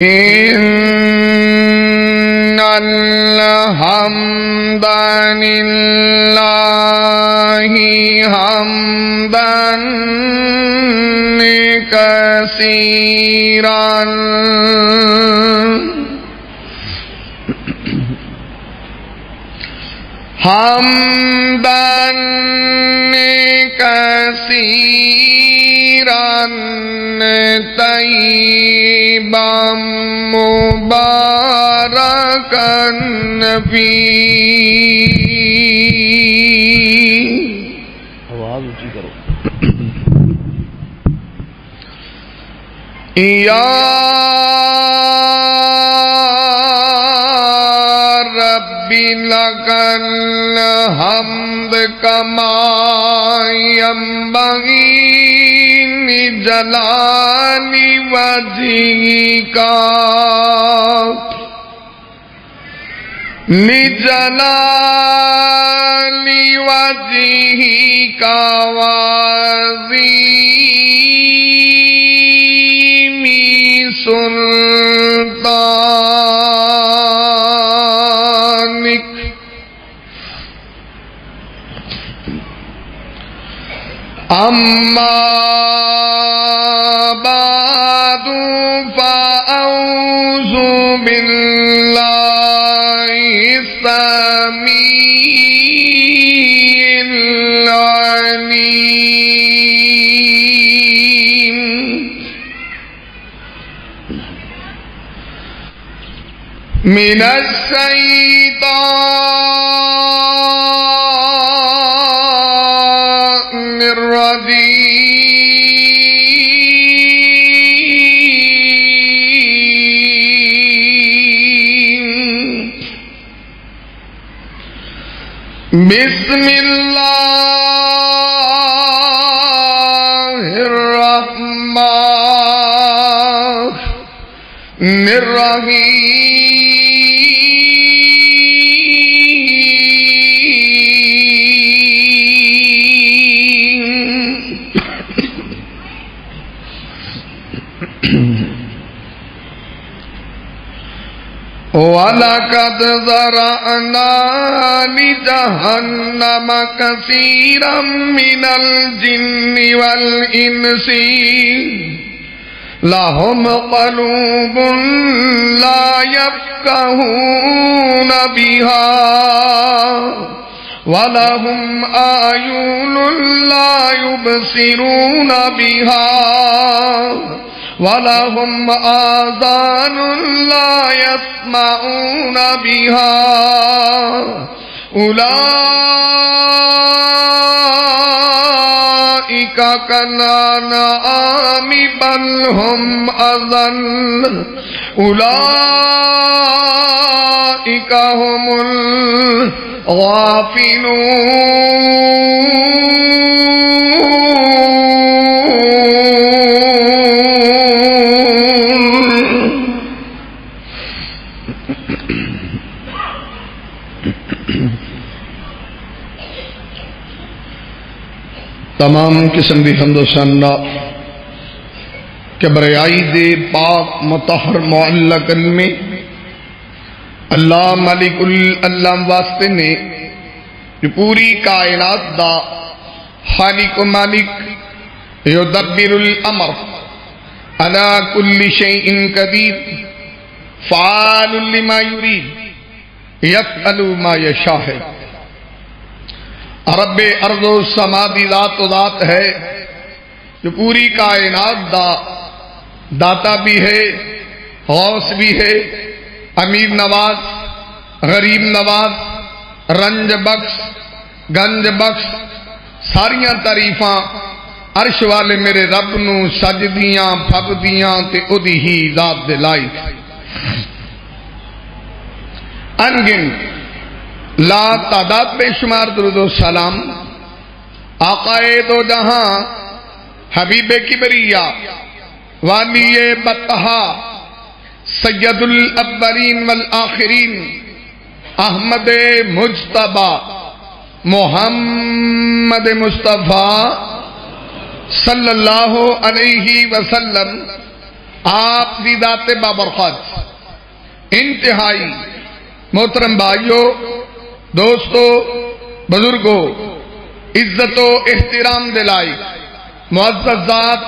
إن الحمد لله حمدا كثيرا طيبا مباركا فيه يا رب لك الحمد كما ينبغي لجلال وجهك وعظيم سلطانك أما بعد فأعوذ بالله السميع العليم من الشيطان الرجيم بسم الله الرحمن الرحيم وَلَقَدْ ذَرَأْنَا لِجَهَنَّمَ كَثِيرًا مِنَ الْجِنِّ وَالْإِنسِ لَهُمْ قُلُوبٌ لَا يَفْقَهُونَ بِهَا وَلَهُمْ أَعْيُنٌ لَا يُبْصِرُونَ بِهَا وَلَهُمْ آذَانٌ لَا يَسْمَعُونَ بِهَا أُولَئِكَ كَالْأَنْعَامِ بَلْ هُمْ أَضَلُّ أُولَئِكَ هُمُ الْغَافِلُونَ تمام قسم دی حمد و ثنا کبریائی دے پاک مطہر معلّہ کلمے اللہ ملک اللہ واسطے نے جو پوری کائنات دا خالق و مالک یدبر الامر علی کل شیء قدیر فعال لما یرید یفعل ما یشاء ہے رب ارض و سما دی ذات و ذات ہے جو پوری کائنات دا داتا بھی ہے غوث بھی ہے امیر نواز غریب نواز رنج بخش گنج بخش ساریاں تعریفاں عرش والے میرے رب نو سجدیاں پھبدیاں تے اودی ہی ذات دے لائق انگن لا تعداد بے شمار درود و سلام آقائے دو جہاں حبیب کبریہ والی بطہا سید الاولین والآخرین احمد مجتبی محمد مصطفیٰ صلی اللہ علیہ وسلم آپ دی ذات بابرکت انتہائی محترم بھائیوں، دوستوں، بزرگوں، عزت و احترام دلائی معزز ذات،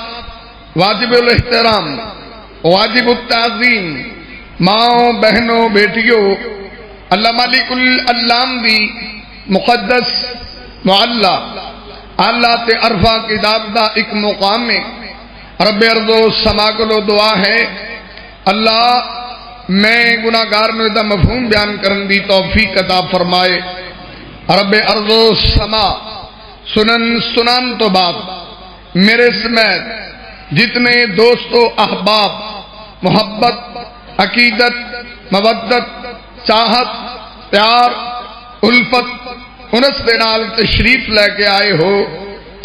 واجب الاحترام، واجب التعظیم، ماؤں، بہنوں، بیٹیوں، اللہ مالک العلام دی مقدس معلّہ اللہ تے عرفہ کی دابدہ ایک مقام میں رب ارض و سما کو دعا ہے اللہ میں گناہگار میں دا مفہوم بیان کرن دی توفیق عطا فرمائے۔ رب ارض و سما سنن تو بعد میرے سمیت جتنے دوست و احباب محبت، عقیدت، مودت، چاہت، پیار، الفت انس دے نال تشریف لے کے آئے ہو،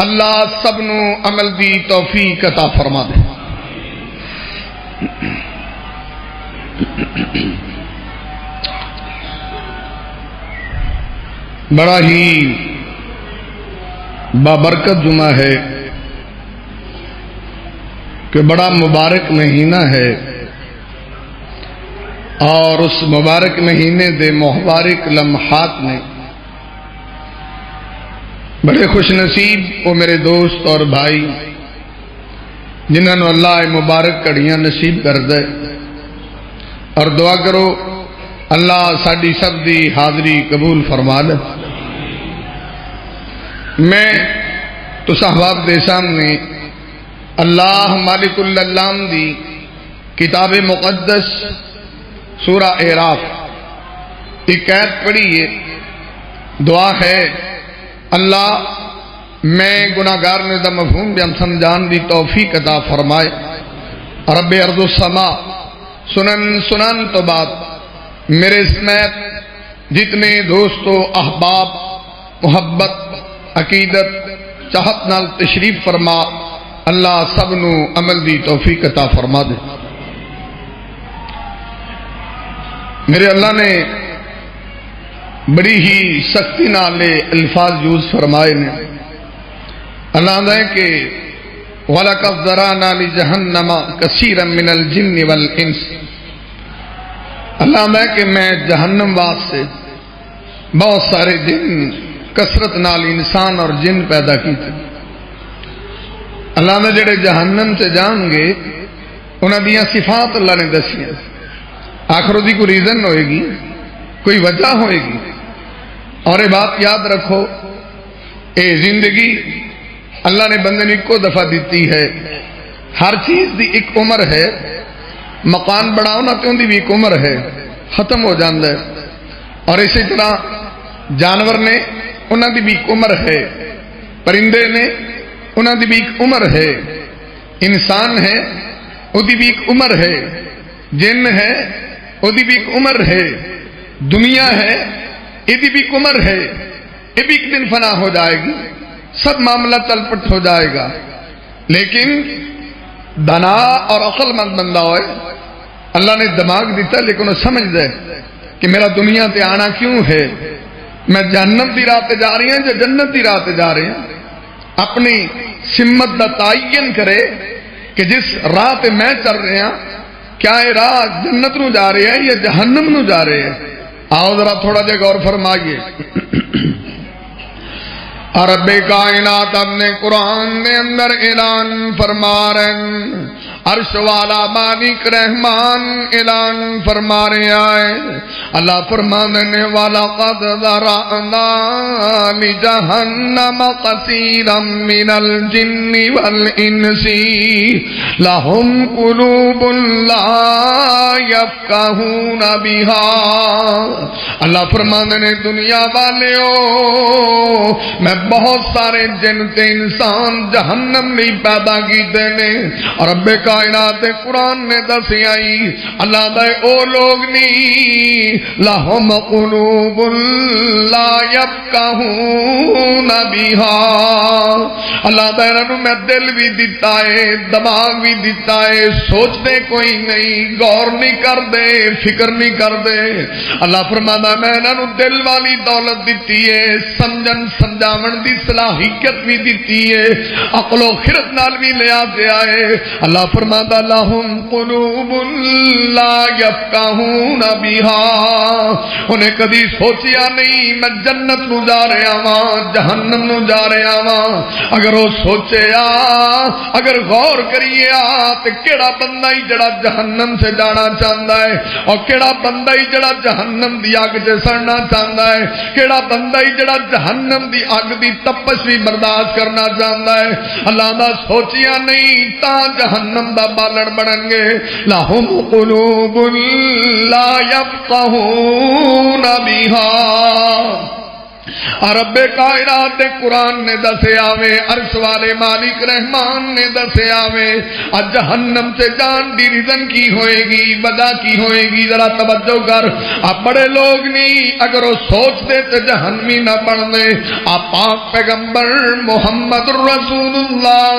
اللہ سب نو عمل دی توفیق عطا فرما دے۔ بڑا ہی بابرکت جمعہ ہے کہ بڑا مبارک مہینہ ہے، اور اس مبارک مہینے دے مبارک لمحات میں بڑے خوش نصیب وہ میرے دوست اور بھائی جنہوں نے اللہ مبارک کڑیاں نصیب کر دے، اور دعا کرو اللہ ساڈی سب دی حاضری قبول فرما دے۔ میں تو صحابہ دے سامنے اللہ مالک العلام دی کتاب مقدس سورہ اعراف ایک آیت پڑھی ہے، دعا ہے اللہ میں گناہگار نے دا مفہوم بیان سمجھان دی توفیق عطا فرمائے۔ رب ارض السما سنن تو بعد میرے سمیت جتنے دوستو احباب محبت، عقیدت، چاہت نال تشریف فرما، اللہ سب نو عمل دی توفیق عطا فرما دے۔ میرے اللہ نے بڑی ہی سختی نالے الفاظ یوز فرمائے نے۔ اللہ نے کہ وَلَقَدْ ذَرَأْنَا لِجَهَنَّمَ كَثِيرًا مِنَ الْجِنِّ وَالْإِنسِ، اللہ نے کہ میں جہنم واسطے بہت سارے جن کثرت نال انسان اور جن پیدا کی تھے۔ اللہ نے جڑے جہنم سے جان گے انہاں دیاں صفات اللہ نے دسیاں، آخر دی کوئی ریزن ہوئے گی، کوئی وجہ ہوئے گی۔ اور یہ بات یاد رکھو، اے زندگی اللہ نے بندے نے کو دفعہ دیتی ہے، ہر چیز دی ایک عمر ہے، مکان بڑھاؤ نہ تو ان دی بھی ایک عمر ہے، ختم ہو جاندہ ہے۔ اور اسی طرح جانور نے انہاں دی بھی ایک عمر ہے، پرندے نے انہاں دی بھی ایک عمر ہے، انسان ہے وہ دی بھی ایک عمر ہے، جن ہے وہ دی بھی ایک عمر ہے، دنیا ہے یہ دی بھی ایک عمر ہے، یہ بھی ایک دن فنا ہو جائے گی، سب معاملہ تلپٹ ہو جائے گا۔ لیکن دانا اور عقل مند بندہ ہوئے، اللہ نے دماغ دیتا لیکن وہ سمجھ دے کہ میرا دنیا تے آنا کیوں ہے، میں جہنم دی راہ تے جا رہی ہیں یا جنت دی راہ تے جا رہے ہیں، اپنی سمت دا تعین کرے کہ جس راہ تے میں چل رہے ہیں کیا یہ راہ جنت نو جا رہے ہیں یا جہنم نو جا رہے ہیں۔ آؤ ذرا تھوڑا جا غور فرمائیے۔ رب کائنات اپنے قرآن میں اندر اعلان فرما رہے ہیں، عرش والا مالک رحمان اعلان فرما رہے ہیں، اللہ فرمانے والا قد ذرأنا لجہنم کثیرا من الجن والانس لهم قلوب لا يفقهون بها۔ اللہ فرمانے دنیا والیو میں بہت سارے جن تے انسان جہنم نہیں پیدا کیتے نے، اور رب کائنات قرآن نے دسی آئی اللہ دے او لوگ نہیں لہم قلوب لا یفقہون بہا، اللہ دے انہوں میں دل بھی دیتا ہے، دماغ بھی دیتا ہے، سوچتے کوئی نہیں، غور نہیں نہیں کرتے، فکر نہیں کرتے۔ اللہ فرماتا میں انہوں دل والی دولت دیتی ہے، سمجھن سمجھاون دی صلاحیت بھی دیتی ہے، عقل و خرد نال بھی لیا دیا ہے۔ اللہ فرماتا لہم قلوب لا یفقہون بہا، انہیں کدی سوچیا نہیں میں جنت نو جا رہا ہاں جہنم نو جا رہا ہاں۔ اگر وہ سوچیا، اگر غور کریے تے کیڑا بندہ ہی جڑا جہنم سے جانا چاہتا ہے، اور کیڑا بندہ ہی جڑا جہنم دی اگ سے سڑنا چاہتا ہے، کیڑا بندہ ہی جڑا جہنم دی اگ دی تپش بھی برداشت کرنا چاہتا ہے۔ اللہ دا سوچیا نہیں تا جہنم دا بالن بنن گے۔ لہم قلوب لا یفقہون بہا، رب کائنات نے قرآن نے دسے آوے، عرش والے مالک رحمان نے دسے آوے جہنم سے جان دی ریزن کی ہوئے گی، وجہ کی ہوئے گی، ذرا توجہ کر۔ آپ بڑے لوگ نہیں اگر وہ سوچ دے تو جہنمی نہ بن دے۔ آپ پاک پیغمبر محمد رسول اللہ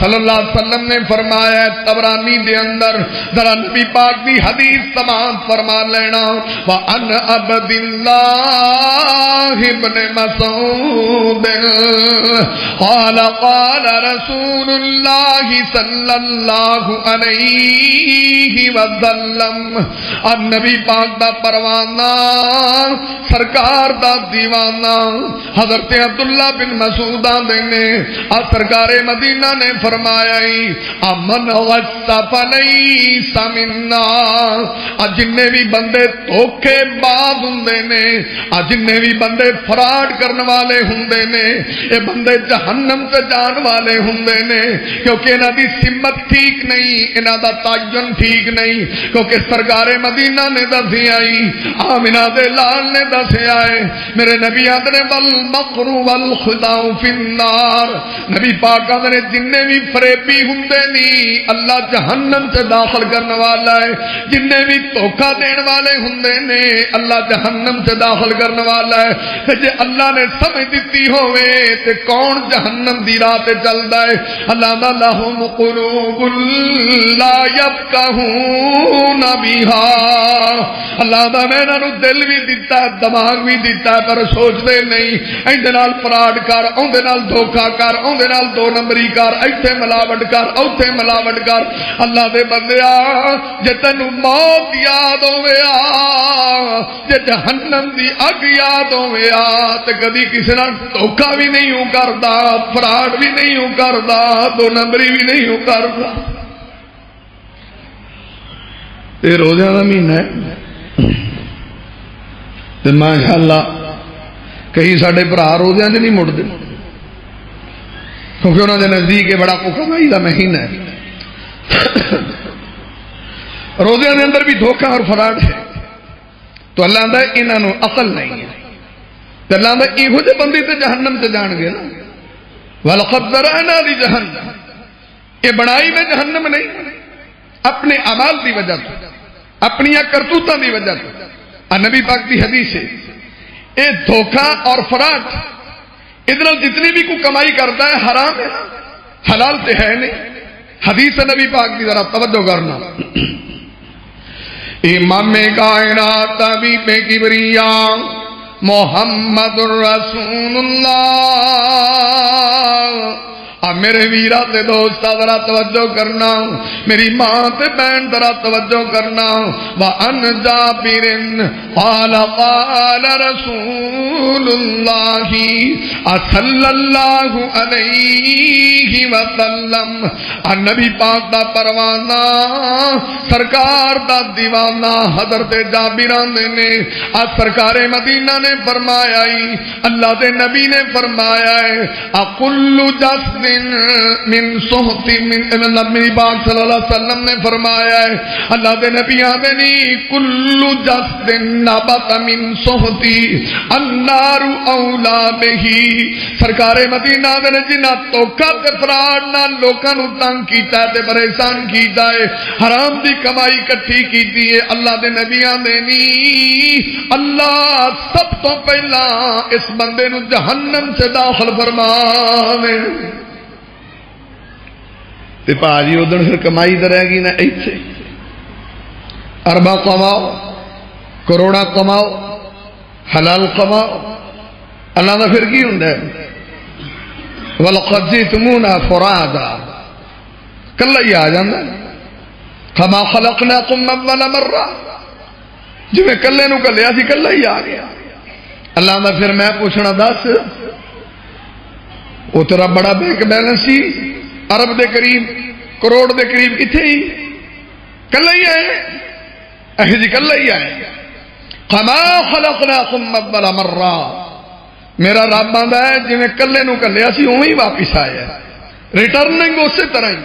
صلی اللہ علیہ وسلم نے فرمایا ہے طبرانی دے اندر، ذرا نبی پاک دی حدیث سماعت فرما لینا، وَأَنْ عَبْدِ اللَّهِ ابن مسعود قال قال رسول اللہ صلی اللہ علیہ وسلم، اب نبی پاک دا پروانہ سرکار دا دیوانہ حضرت عبداللہ بن مسعود نے سرکار مدینہ نے فرمایا امن غصف لیس منا، جننے بھی بندے دھوکے باز ہوندے نے، جننے بھی بندے فراڈ کرنے والے ہوندے نے، یہ بندے جہنم سے جان والے ہوندے نے، کیونکہ انہاں دی سمت ٹھیک نہیں، انہاں دا تعین ٹھیک نہیں، کیونکہ سرکار مدینہ نے دسی آئی، آمنہ دے لال نے دسی آئے، میرے نبی آدھنے والمکر والخداع فی النار، نبی پاک آدھنے جننے بھی فریبی ہوندے نہیں اللہ جہنم سے داخل کرنے والا ہے، جننے بھی دھوکہ دین والے ہوندے نے اللہ جہنم سے داخل کرنے والا ہے۔ جے اللہ نے سمجھ دیتی ہوئے تے کون جہنم دی راہ تے چلدا ہے۔ اللہ لہم قلوب لا یفقہون بہا، اللہ دا میں انہاں نوں دل بھی دیتا ہے، دماغ بھی دیتا ہے، پر سوچدے نہیں۔ ایندے نال فراڈ کر، اوندے نال دھوکا کر، اوندے نال دو نمبری کر، ایتھے ملاوٹ کر، اوتھے ملاوٹ کر۔ اللہ دے بندیا جے تینوں موت یاد ہوے جے جہنم دی اگ یاد ہوے تے کدی کسی نال دھوکا بھی نہیں ہوں کردا، فراڈ بھی نہیں ہوں کردا، دو نمبری بھی نہیں ہوں کردا۔ یہ روزہ دا مہینہ ہے تے ماشاءاللہ کئی ساڈے بھرا روزیاں تے نہیں مڑدے، کیونکہ انہاں دے نزدیک یہ بڑا کمائی دا مہینہ ہے۔ روزیاں دے اندر بھی دھوکا اور فراڈ ہے، تو اللہ دا انہاں نوں عقل نہیں ہے، تو اللہ دا ایہو جے بندے تے جہنم سے جان گے نا۔ وَلَقَدْ ذَرَأْنَا لِجَهَنَّمَ، یہ بڑائی میں جہنم نہیں، اپنے اعمال دی وجہ سے، اپنی کرتوتاں دی وجہ سے۔ نبی پاک دی حدیث ہے اے دھوکا اور فراڈ ادھر جتنی بھی کوئی کمائی کرتا ہے حرام ہے، حلال تے ہے نہیں۔ حدیث نبی پاک کی ذرا توجہ کرنا، امام کائنات حبیب کبریاء محمد الرسول اللہ۔ میرے ویرا تے دوستا ذرا توجہ کرنا، میری ماں تے بہن ذرا توجہ کرنا۔ وَأَنْ جَابِرٍ قَالَ قَالَ رَسُولُ اللَّهِ صَلَّى اللَّهُ عَلَيْهِ وَسَلَّمَ، نبی پاک دا پروانہ سرکار دا دیوانہ حضرت جابر نے سرکار مدینہ نے فرمایا، اللہ دے نبی نے فرمایا ہے اَقُلُّ جَسْدٍ من صحت من نبی پاک صلی اللہ علیہ وسلم نے فرمایا ہے، اللہ دے نبی آدھنی کل جسد نبت من صحتی النار اولا بہی۔ سرکار مدینہ آدھنے جنہ توکہ تے فراڈ نہ لوکاں نو تنگ کیتا ہے تے پریشان کیتا ہے، حرام دی کمائی کٹھی کیتی ہے، اللہ دے نبی آدھنی اللہ سب تو پہلا اس بندے نو جہنم سے داخل فرمانے۔ تے پاجی ادھر پھر کمائی تو رہ گئی نا ایتھے، ارباں کماؤ، کروڑا کماؤ، حلال کماؤ، اللہ کا پھر کی ہوندا ہے وَلَقَدْ جِئْتُمُونَا فُرَادًا، کلا ہی آ جاندہ كَمَا خَلَقْنَاكُمْ أَوَّلَ مَرَّةٍ، جو میں کلے نو کلیا سی کلا ہی آ گیا۔ اللہ دا پھر میں پوچھنا دس وہ تیرا بڑا بینک بیلنس سی ارب دے قریب کروڑ دے قریب کتھے ہی کلا ہی آئے جی کلا ہی آئے كَمَا خَلَقْنَاكُمْ أَوَّلَ مَرَّةٍ، میرا رب آندا ہے جی میں کلے نو کلیا سی اوویں ہی واپس آیا، ریٹرننگ اسی طرح ہی،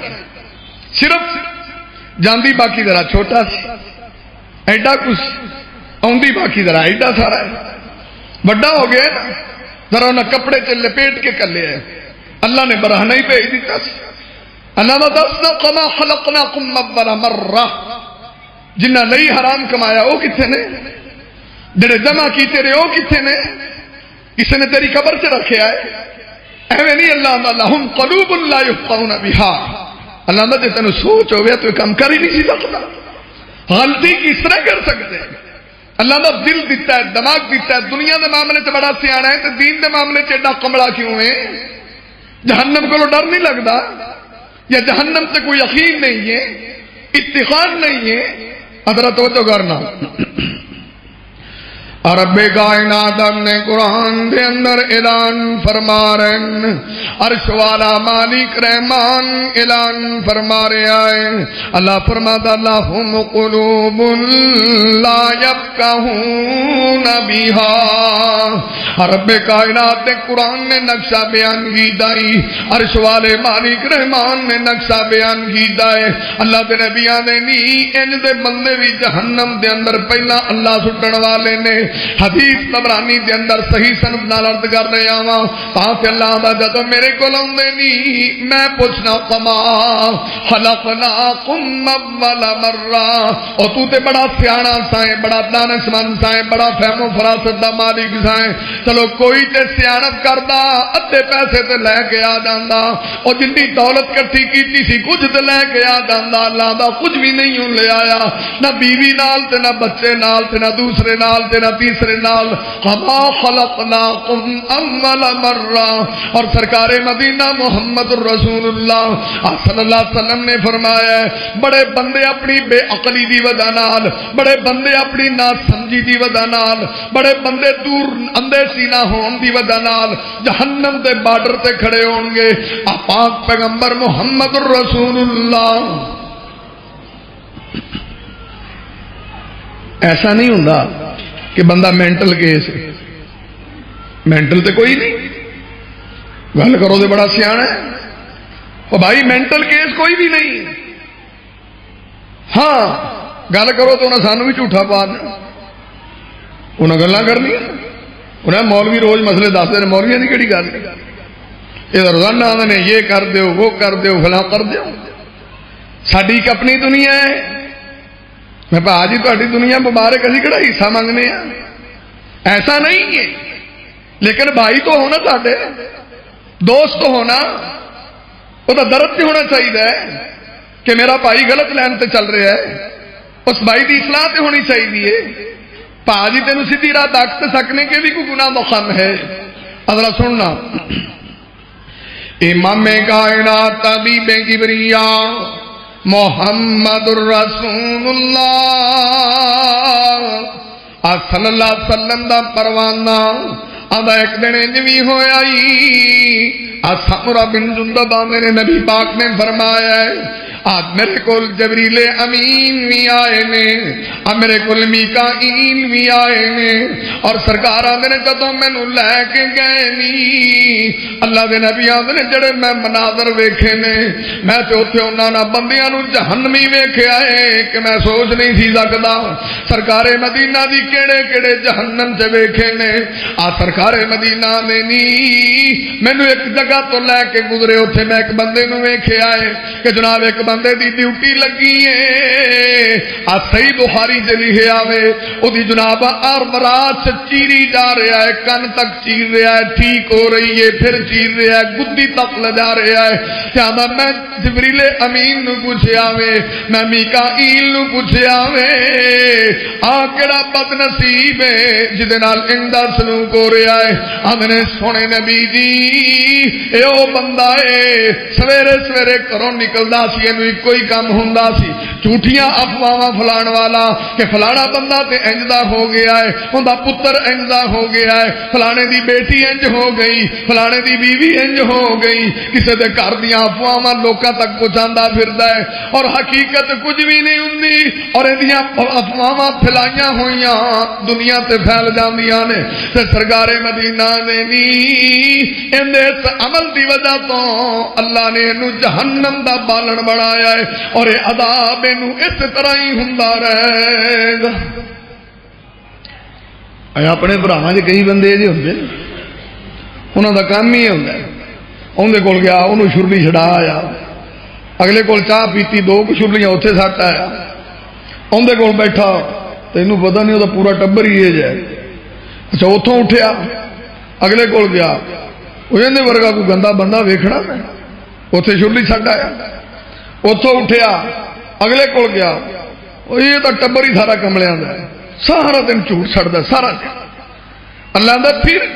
صرف جاندی باقی ذرا چھوٹا سی، ایڈا کچھ آندی باقی ذرا ایڈا سارا ہے، بڑا ہو گیا نا، ذرا انہیں کپڑے چ لپیٹ کے کلے ہے، اللہ نے برہنہ ہی بھیج دیتا سی۔ اللہ نے دسنا كَمَا خَلَقْنَاكُمْ أَوَّلَ مَرَّةٍ، جنہ نہیں حرام کمایا وہ کتنے نے، جڑے جمع کیتے رہے وہ کتنے نے، کسی نے تیری قبر سے رکھے آئے ایویں نہیں۔ اللہ لَهُمْ قُلُوبٌ لَا يَفْقَهُونَ بِهَا، اللہ نے تینوں سوچ ہوئے تو کم کر ہی نہیں سی سکتا، غلطی کس طرح کر سکتے ہیں؟ اللہ نے دل دیتا ہے، دماغ دیتا ہے، دنیا دے معاملے سے بڑا سیانا ہے تو دین دے معاملے سے ایڈا کمڑا کیوں ہے؟ جہنم کو ڈر نہیں لگتا یا جہنم سے کوئی یقین نہیں ہے، اتخاذ نہیں ہے؟ حضرت توجہ کرنا، رب کائنات نے قرآن دے اندر اعلان فرما رہے ہیں، عرش والا مالک رحمان اعلان فرما رہا ہے، اللہ فرماتا لَهُمْ قُلُوبٌ لَا يَفْقَهُونَ بِهَا، رب کائنات نے قرآن نے نقشہ بیان کی دائی، عرش والے مالک رحمان نے نقشہ بیان کی دائے، اللہ دے نبیان دے نہیں انج دے بندے بھی جہنم دے اندر پہلا اللہ سٹن والے نے، حدیث طبرانی دے اندر صحیح سند نال عرض کر رہا ہاں، تاں اللہ دا جدوں میرے کول اوندے نہیں میں پوچھنا کما خلقناکم اول مرہ، او تو تے بڑا سیانا سائیں، بڑا دانش مند سائیں، بڑا فہم و فراست دا مالک سائیں، چلو کوئی تے سیانت کردا ادھے پیسے تے لے کے آ جاندا، او جنی دولت کٹھی کیتی سی کچھ تے لے کے آ جاندا، اللہ دا کچھ بھی نہیں لے آیا، نہ بیوی نال تے نہ بچے نال تے نہ دوسرے نال تے نہ تیسرے نال، كَمَا خَلَقْنَاكُمْ أَوَّلَ مَرَّةٍ۔ اور سرکار مدینہ محمد رسول اللہ صلی اللہ علیہ وسلم نے فرمایا ہے بڑے بندے اپنی بے عقلی دی وجہ نال، بڑے بندے اپنی نا سمجھی دی وجہ نال، بڑے بندے دور اندیشی نہ ہون دی وجہ نال جہنم دے بارڈر تے کھڑے ہون گے، پاک پیغمبر محمد رسول اللہ۔ ایسا نہیں ہوندا کہ بندہ مینٹل کیس ہے، مینٹل تے کوئی نہیں، گل کرو تو بڑا سیاح ہے، اور بھائی مینٹل کیس کوئی بھی نہیں، ہاں گل کرو تو انہیں سانو بھی جھوٹا پا دیا، انہیں گلاں کرنی انہیں مولوی روز مسئلے دستے ہیں، مولویاں دی کیڑی گل یہ روزانہ آدھے نے یہ کر دیو وہ کر دیو فلاں کر دیو، ساری ایک اپنی دنیا ہے، میں کہا جی تہاڈی دنیا مبارک اسی کہڑا حصہ منگنے ہیں، ایسا نہیں ہے، لیکن بھائی تو ہونا ساڈے، دوست تو ہونا، وہ تو درد سے ہونا چاہیے کہ میرا بھائی غلط لائن تے چل رہا ہے، اس بھائی کی اصلاح تے ہونی چاہیے، پا جی تینوں سیدھی راہ دکھ سکنے کے بھی کوئی گناہ مخم ہے۔ اذرا سننا، امام کائنات طبیب کبریا محمد الرسول اللہ صلی اللہ علیہ وسلم دا پروانہ آدھا ایک دن انجوی ہویا سمرہ بن جندب میرے نبی پاک نے فرمایا ہے آج میرے کول جبریل امین بھی آئے نے، میرے کول میکائیل بھی آئے نے، اور سرکار آدھے نے جدوں مینوں لے کے گئے نی اللہ دے نبی آدھے نے جڑے میں مناظر ویکھے نے میں تے اوتھے انہاں نہ بندیاں نوں جہنمی ویکھیا ہے کہ میں سوچ نہیں سی سکدا سرکار مدینہ دی کیڑے کیڑے جہنم چ ویکھے نے۔ سرکار مدینہ نے نی مینوں ایک جگہ جگہ تو لے کے گزرے اتنے میں ایک بندے نو ویکھیا ہے کہ جناب ایک بندے دی ڈیوٹی لگی ہے صحیح بخاری چ لکھیا ہوئے وہ جناب رات چیری جا رہا ہے کن تک چیر رہا ہے ٹھیک ہو رہی ہے پھر چیر رہا ہے گدی تک لے جا رہا ہے کیا میں جبریل امین نو پوچھیا وے میں میکائیل نو پوچھیا وے کیڑا بد نصیب ہے جہدے نال اندا سلوک ہو رہا ہے آندے سونے نبی جی اے او بندہ ہے سویرے سویرے گھروں نکلدا سی اینو کوئی کام ہوندا سی جھوٹیاں افواہاں پھلان والا کہ فلانا بندہ تے انج دا ہو گیا ہے اوندا پتر انج دا ہو گیا ہے فلانے دی بیٹی انج ہو گئی فلانے دی بیوی انج ہو گئی کسے دے گھر دیاں افواہاں لوکاں تک پہنچاندا پھردا ہے اور حقیقت کچھ بھی نہیں ہوندی اور ایندیاں افواہاں پھلائیاں ہوئیاں دنیا تے پھیل جاندیاں نے تے سرکار مدینہ نے نی ایندے اس عمل دی وجہ تو اللہ نے اینو جہنم دا بالن بنایا ہے اور اے عذاب اینو اس طرح ہی ہوندا رہے گا اپنے بھراواں دے کئی بندے جے ہوندے انہاں دا کام ہی ہوندا ہے اندے کول گیا انہوں شرلی چھڑا آیا اگلے کول چاہ پیتی دو شرلیاں اتنے سٹ آیا اندے کول بیٹھا تو انہوں پتہ نہیں وہ پورا ٹبر ہی یہ جائے اچھا اتوں اٹھیا اگلے کول گیا وہ اندے ورگا کوئی گندا بندہ ویکھنا میں اتنے شرلی چھٹ آیا اتوں اٹھیا اگلے کول گیا وہ یہ تو ٹبر ہی سارا کملیاں دا ہے سارا دن جھوٹ چھڑدا سارا دن اللہ دا پھر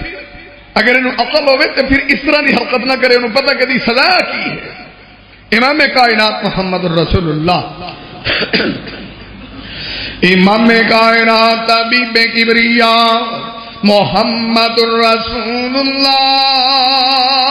اگر انہوں عقل ہوئے تو پھر اس طرح دی حرکت نہ کرے انہوں پتہ کہ دی سزا کی ہے امام کائنات محمد الرسول اللہ امام کائنات حبیب کبریاء محمد الرسول اللہ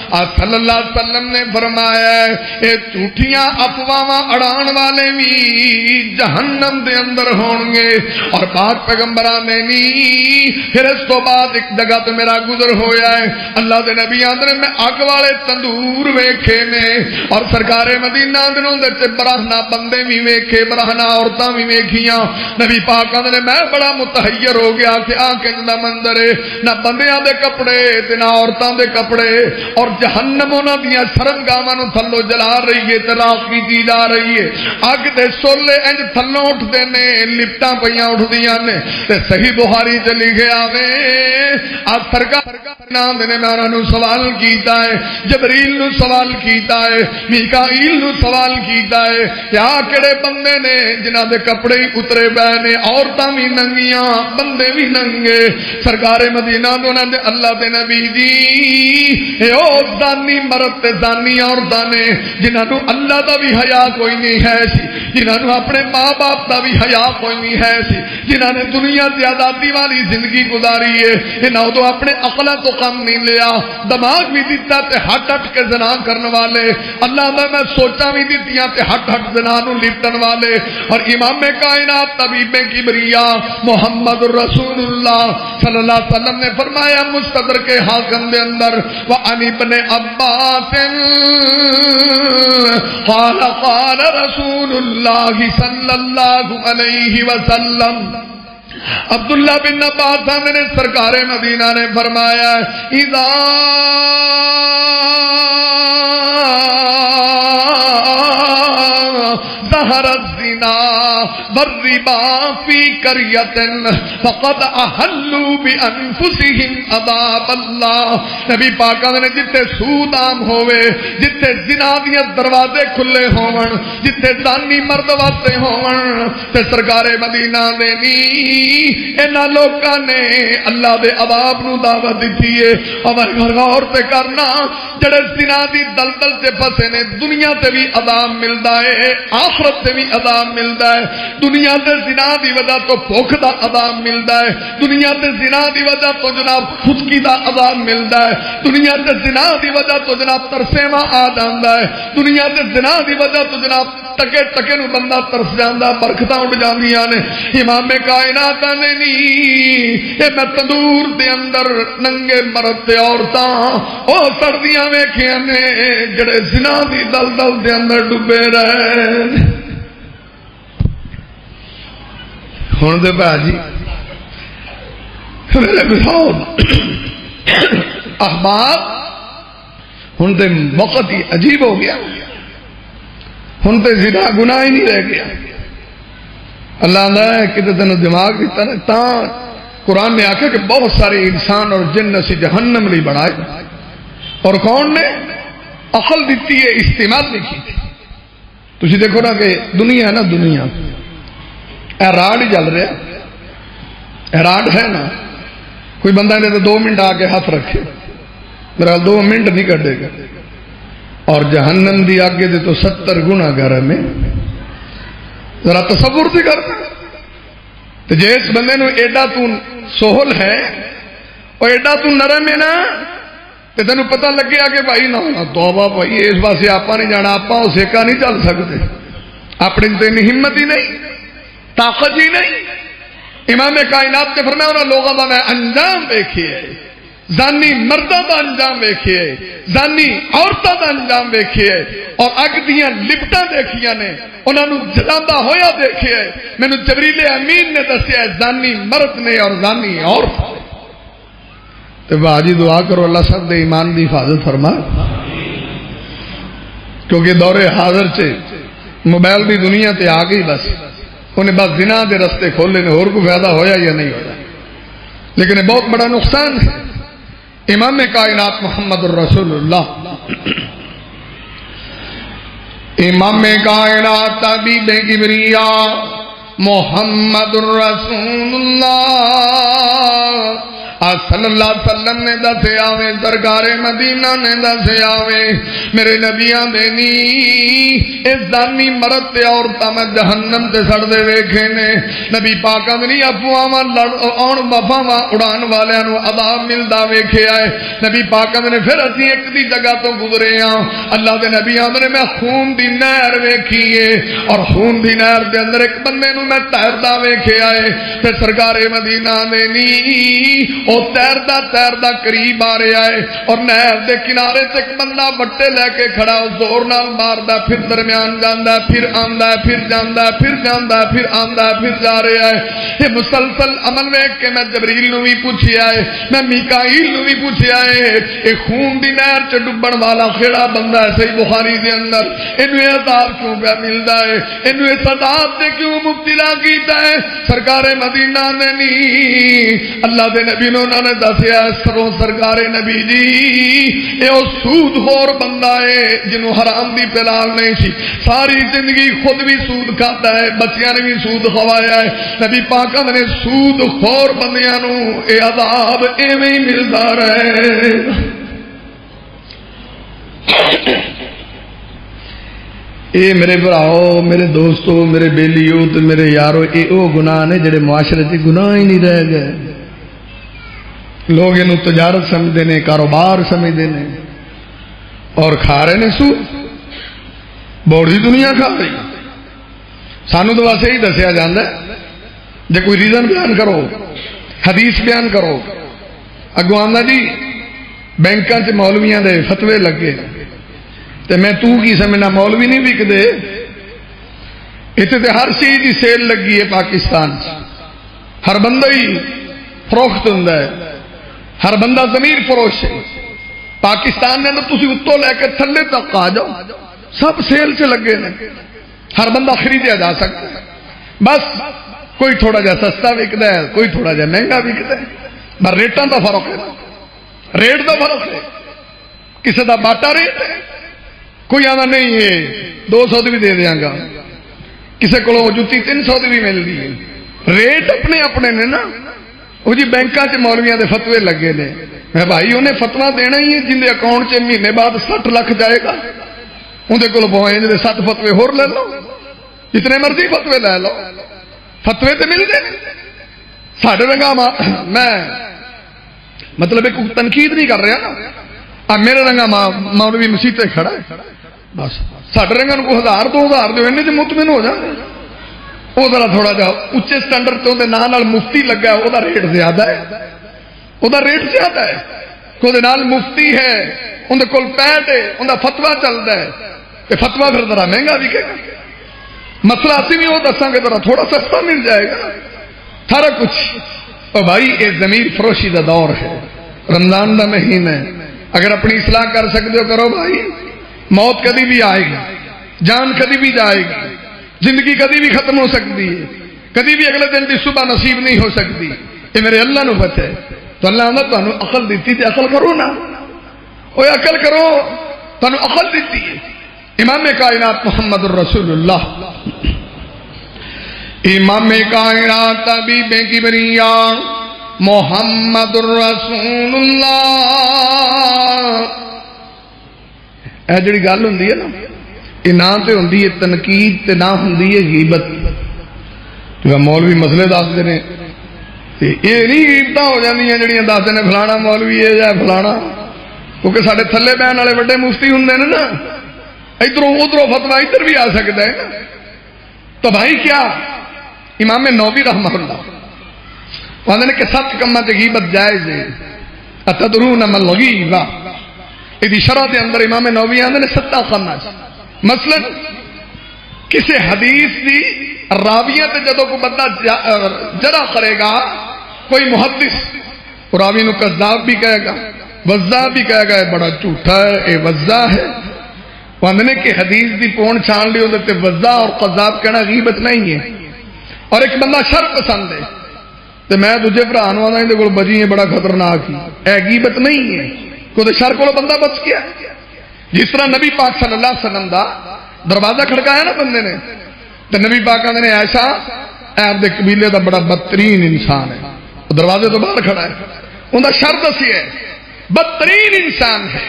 صلی اللہ علیہ وسلم نے فرمایا ہے یہ جھوٹیاں افواہاں اڑان والے بھی جہنم دے اندر ہون گے اور پاک پیغمبران نے نہیں پھر اس تو بعد ایک جگہ تو میرا گزر ہویا ہے اللہ دے نبی آندر میں آگ والے تندور ویکھے نے اور سرکار مدینہ آندروں دے تے براہنا بندے بھی ویکھے براہنا عورتاں بھی ویکھیاں نبی پاک آندر میں بڑا متحیر ہو گیا کہ آنکھ دا منظر ہے نہ بندیاں دے کپڑے تے نہ عورتاں دے کپڑے اور جہنم انہاں دیاں شرمگاہاں نوں تھلوں جلا رہی ہے تے راکھ کیتی جا رہی ہے اگ دے سولے انج تھلوں اٹھدے نے لپٹاں پیاں اٹھدیاں نے تے صحیح بخاری تے لکھیا وے سرکار نام نے میں انہاں نوں سوال کیتا ہے جبریل نوں سوال کیتا ہے میکائیل نوں سوال کیتا ہے کیا کڑے بندے نے جنہاں دے کپڑے اترے پے نے عورتاں بھی ننگیاں بندے بھی ننگے سرکار مدینہ دونوں دے اللہ دے نبی جی اے او زانی مرد تے زانی عورتاں نے جنہاں نوں اللہ دا بھی حیا کوئی نہیں ہے سی جنہاں نوں اپنے ماں باپ دا بھی حیا کوئی نہیں ہے سی جنہاں نے دنیا تے آزادی والی زندگی گزاری ہے انہاں تو اپنے عقل تو کم نہیں لیا دماغ بھی دیتا تے ہٹ ہٹ کے زنا کرنے والے اللہ دا میں سوچا بھی دیتیاں تے ہٹ ہٹ زنا نوں لپٹن والے اور امام کائنات طبیب کبریاء محمد الرسول اللہ صلی اللہ علیہ وسلم نے فرمایا مستدرک حاکم دے اندر وعن ابن عباس قال قال رسول اللہ صلی اللہ علیہ وسلم عبداللہ بن عباس نے سرکار مدینہ نے فرمایا اذا ظہر الزنا والربا فی قریۃ فقد احلوا بانفسہم عذاب اللہ نبی پاک نے جتھے سود عام ہوئے جتھے زنا دے دروازے کھلے ہون جتھے زانی مرد واسطے ہون تے سرکار مدینہ دے نی انہاں لوکاں نے اللہ دے عذاب نو دعوت دتی ہے اور غور تے کرنا جڑے زنا دی دلدل تے پھسے نے دنیا تے بھی عذاب ملدا ہے آخرت تے بھی عذاب ملدا ہے دنیا تے زنا دی وجہ تو بھوک دا عذاب ملدا ہے دنیا تے زنا دی وجہ تو جناب خودکی دا عذاب ملدا ہے دنیا تے زنا دی وجہ تو جناب ترسیواں آ جاندا ہے دنیا تے زنا دی وجہ تو جناب ٹکے ٹکے نو بندہ ترس جاندا برکتاں اٹھ جاندیاں نے امام کائنات نے نی اے میں تندور دے اندر ننگے مرد تے عورتاں او سردیاں ویکھیاں نے جڑے زنا دی دلدل دے اندر ڈبے رہے ہن دے بھاجی میرے مثال احباب ہن تے وقت ہی عجیب ہو گیا، ہن تے زنا گناہ ہی نہیں رہ گیا۔ اللہ نے کتے تینوں دماغ دیتا نا، تاں قرآن نے آکھا کہ بہت سارے انسان اور جن اسی جہنم لی بڑھائے، اور کون نے عقل دیتی ہے، استعمال نہیں کی تھی۔ تسی دیکھو نا کہ دنیا ہے نا، دنیا اے راڈ ہی جل رہا، اے راڈ ہے نا، کوئی بندہ نے تو 2 منٹ آ کے ہاتھ رکھے، میرا 2 منٹ نہیں کٹے گا، اور جہنم دی آگے دے تو 70 گنا گھر میں، ذرا تصور سے کرنا۔ تو جس بندے نو ایڈا تو سہل ہے اور ایڈا تو نرم ہے نا، تو تینوں پتہ لگے کہ بھائی نہ توبہ بھائی اس پاسے آپ نہیں جانا، آپ اس ایکا نہیں چل سکتے، اپنی تین ہمت ہی نہیں، طاقت ہی نہیں۔ امام کائنات نے فرمایا انہوں لوگوں کا میں انجام دیکھیے، زانی مردوں کا انجام دیکھیے، زانی عورتوں کا انجام دیکھیے، اور اگ دیاں لپٹاں دیکھیاں نے، انہوں نے جلاندہ ہویا دیکھیے۔ میں نے جبریل امین نے دسیا زانی مرد نے اور زانی عورت نے۔ تو باجی دعا کرو اللہ سب دے ایمان دی حفاظت فرما، کیونکہ دور حاضر سے موبائل دی دنیا تے آ گئی، بس انہیں بس زنا دے رستے کھولے نے، اور کوئی فائدہ ہویا یا نہیں ہویا، لیکن بہت بڑا نقصان ہے۔ امام کائنات محمد الرسول اللہ، امام کائنات حبیب کبریا محمد الرسول اللہ صلی اللہ علیہ وسلم نے دسے آوے، سرکار مدینہ نے دسے آوے، میرے نبیاں دینی اس زانی مرد تے عورتاں میں جہنم تے سڑ دے ویکھے نے۔ نبی پاک اندنی افواہاں آن وفاواں اڑان والیاں نو عذاب ملدا ویکھیا ہے۔ نبی پاک اندنے پھر اسی ایک دی جگہ تو گزرے ہاں، اللہ دے نبی اندنے میں خون دی نہر ویکھی ہے، اور خون دی نہر دے اندر ایک بندے نو میں تیردا ویکھیا ہے، تے سرکار مدینہ دینی او تیردا قریب آ رہا ہے، اور نہر دے کنارے تے ایک بندہ بٹے لے کے کھڑا، زور نال ماردا، پھر درمیان جاندا، پھر آندا، پھر جاندا، پھر جاندا، پھر آندا، پھر جا رہا ہے۔ یہ مسلسل عمل ویکھ کے میں جبریل نو بھی پوچھیا ہے، میں میکائیل نو بھی پوچھیا ہے، اے خون دی نہر چ ڈبن والا کیڑا بندہ ہے صحیح بخاری دے اندر، اینو عذاب کیوں پہ ملدا ہے، اینو اس عذاب تے کیوں مبتلا کیتا ہے؟ سرکار مدینہ نے نہیں، اللہ دے نبی انہوں نے دسیا سروں سرکار نبی جی اے او سود خور بندہ ہے جنہوں حرام دی پلال نہیں سی، ساری زندگی خود بھی سود کھاتا ہے، بچیاں نے بھی سود کھوایا ہے۔ نبی پاک نے سود خور بندیاں نو اے عذاب ایویں ہی ملدا رہے۔ اے میرے بھراؤ، میرے دوستو، میرے بیلیو تے میرے یارو، اے او گناہ نے جڑے معاشرے تے گناہ ہی نہیں رہ گئے۔ لوگ انہوں تجارت سمجھتے ہیں، کاروبار سمجھتے ہیں، اور کھا رہے ہیں سود، بڑی دنیا کھا رہی۔ سانو تو بس یہی دسیا جاتا ہے، جب کوئی ریزن بیان کرو، حدیث بیان کرو، اگوں آندا جی بینکاں چ مولویاں دے فتوے لگے، تے میں تو کی سمجھنا مولوی نہیں وکدے، اتنے تے ہر چیز کی سیل لگی ہے پاکستان، ہر بندہ ہی فروخت ہوں، ہر بندہ ضمیر فروش ہے۔ پاکستان نے تسی اتوں لے کے تھلے تک آ جاؤ، سب سیل سے لگے نے، ہر بندہ خریدیا جا سکتا ہے، بس کوئی تھوڑا جا سستا وکدا ہے، کوئی تھوڑا جا مہنگا وکدا ہے، پر ریٹاں دا فرق ہے، ریٹ دا فرق ہے، کسی دا باٹا ریٹ ہے، کوئی آنا نہیں ہے 200 دی بھی دے دیاں گا، کسی کو جُتی 300 دی بھی مل دی ہے، ریٹ اپنے اپنے نے نا۔ وہ جی بینکاں چ مولویاں دے فتوے لگے نے، میں بھائی انہیں فتوا دینا ہی ہے جن دے اکاؤنٹ چ مہینے بعد 60 لاکھ جائے گا، اندر کول بوائیں جی 7 فتوے ہور لے لو، جتنے مرضی فتوے لے لو، فتوے تے ملتے ہیں۔ ساڈے رنگا میں مطلب ایک تنقید نہیں کر رہا نا، میرے رنگا مولوی مسیح تے کھڑا ہے، بس ساڈے رنگا کو 1000 2000 دو انہیں مطمئن ہو جائے، وہ ذرا تھوڑا جا اچے سٹینڈرڈ تے اندر نال مفتی لگا ہے، وہ ریٹ زیادہ ہے، وہ ریٹ زیادہ ہے، کوئی نال مفتی ہے، اندر کول پیٹ ہے، اندر فتوا چلتا ہے، کہ فتوا پھر ذرا مہنگا بکے گا، مسئلہ اسی بھی وہ دساں گے ذرا تھوڑا سستا مل جائے گا، سارا کچھ۔ اور بھائی یہ ضمیر فروشی کا دور ہے، رمضان کا مہینہ ہے، اگر اپنی اصلاح کر سکتے ہو کرو بھائی، موت کبھی بھی آئے گی، جان کبھی بھی جائے گی، زندگی کبھی بھی ختم ہو سکتی ہے، کبھی بھی اگلے دن کی صبح نصیب نہیں ہو سکتی، یہ میرے اللہ نو پتہ ہے۔ تو اللہ نے تمہیں عقل دیتی تے عقل کرو نا، اوے عقل کرو، تمہیں عقل دیتی ہے۔ امام کائنات محمد الرسول اللہ، امام کائنات حبیب کبریاء محمد الرسول اللہ، اے جڑی گل ہوندی ہے نا، یہ نہ تے ہوندی ہے تنقید تے نہ ہوندی ہے غیبت۔ جو مولوی مسئلے دستے ہیں یہ نہیں غیبتاں ہو جاندیاں جڑیاں دستے ہیں فلانا مولوی ہے یا فلانا، کیونکہ سارے تھلے بہن والے بڑے مفتی ہوندے نے نا، ادھروں ادھروں فتویٰ ادھر بھی آ سکتا ہے نا۔ تو بھائی کیا امام نووی رحمہ اللہ کہتے ہیں کہ 7 کماں تے غیبت جائز ہے۔ اتدرون ما الغیبہ، یہ شرح کے اندر امام نووی آتے ہیں 7 کماں، مثلا کسی حدیث دی راویہ تے جدو کوئی بندہ جرح کرے گا، کوئی محدث راوی نو کذاب بھی کہے گا، وضاح بھی کہے گا، یہ بڑا جھوٹا ہے، یہ وضاح ہے۔ نے کہ حدیث دی پون چھان لی ہوتے وضاح اور قذاب کہنا غیبت نہیں ہے۔ اور ایک بندہ شر پسند ہے تو میں تجھے بران والا ہی کو بجی ہے، بڑا خطرناک ہی، اے غیبت نہیں ہے، کوئی شر کو بندہ بچ گیا۔ جس طرح نبی پاک صلی اللہ علیہ وسلم دا دروازہ کھڑکایا نا بندے نے، تو نبی پاک کہتے ہیں ایسا اے آپ دے قبیلے دا بڑا بدترین انسان ہے، دروازے تو باہر کھڑا ہے، ان دا شر دسی ہے، بدترین انسان ہے۔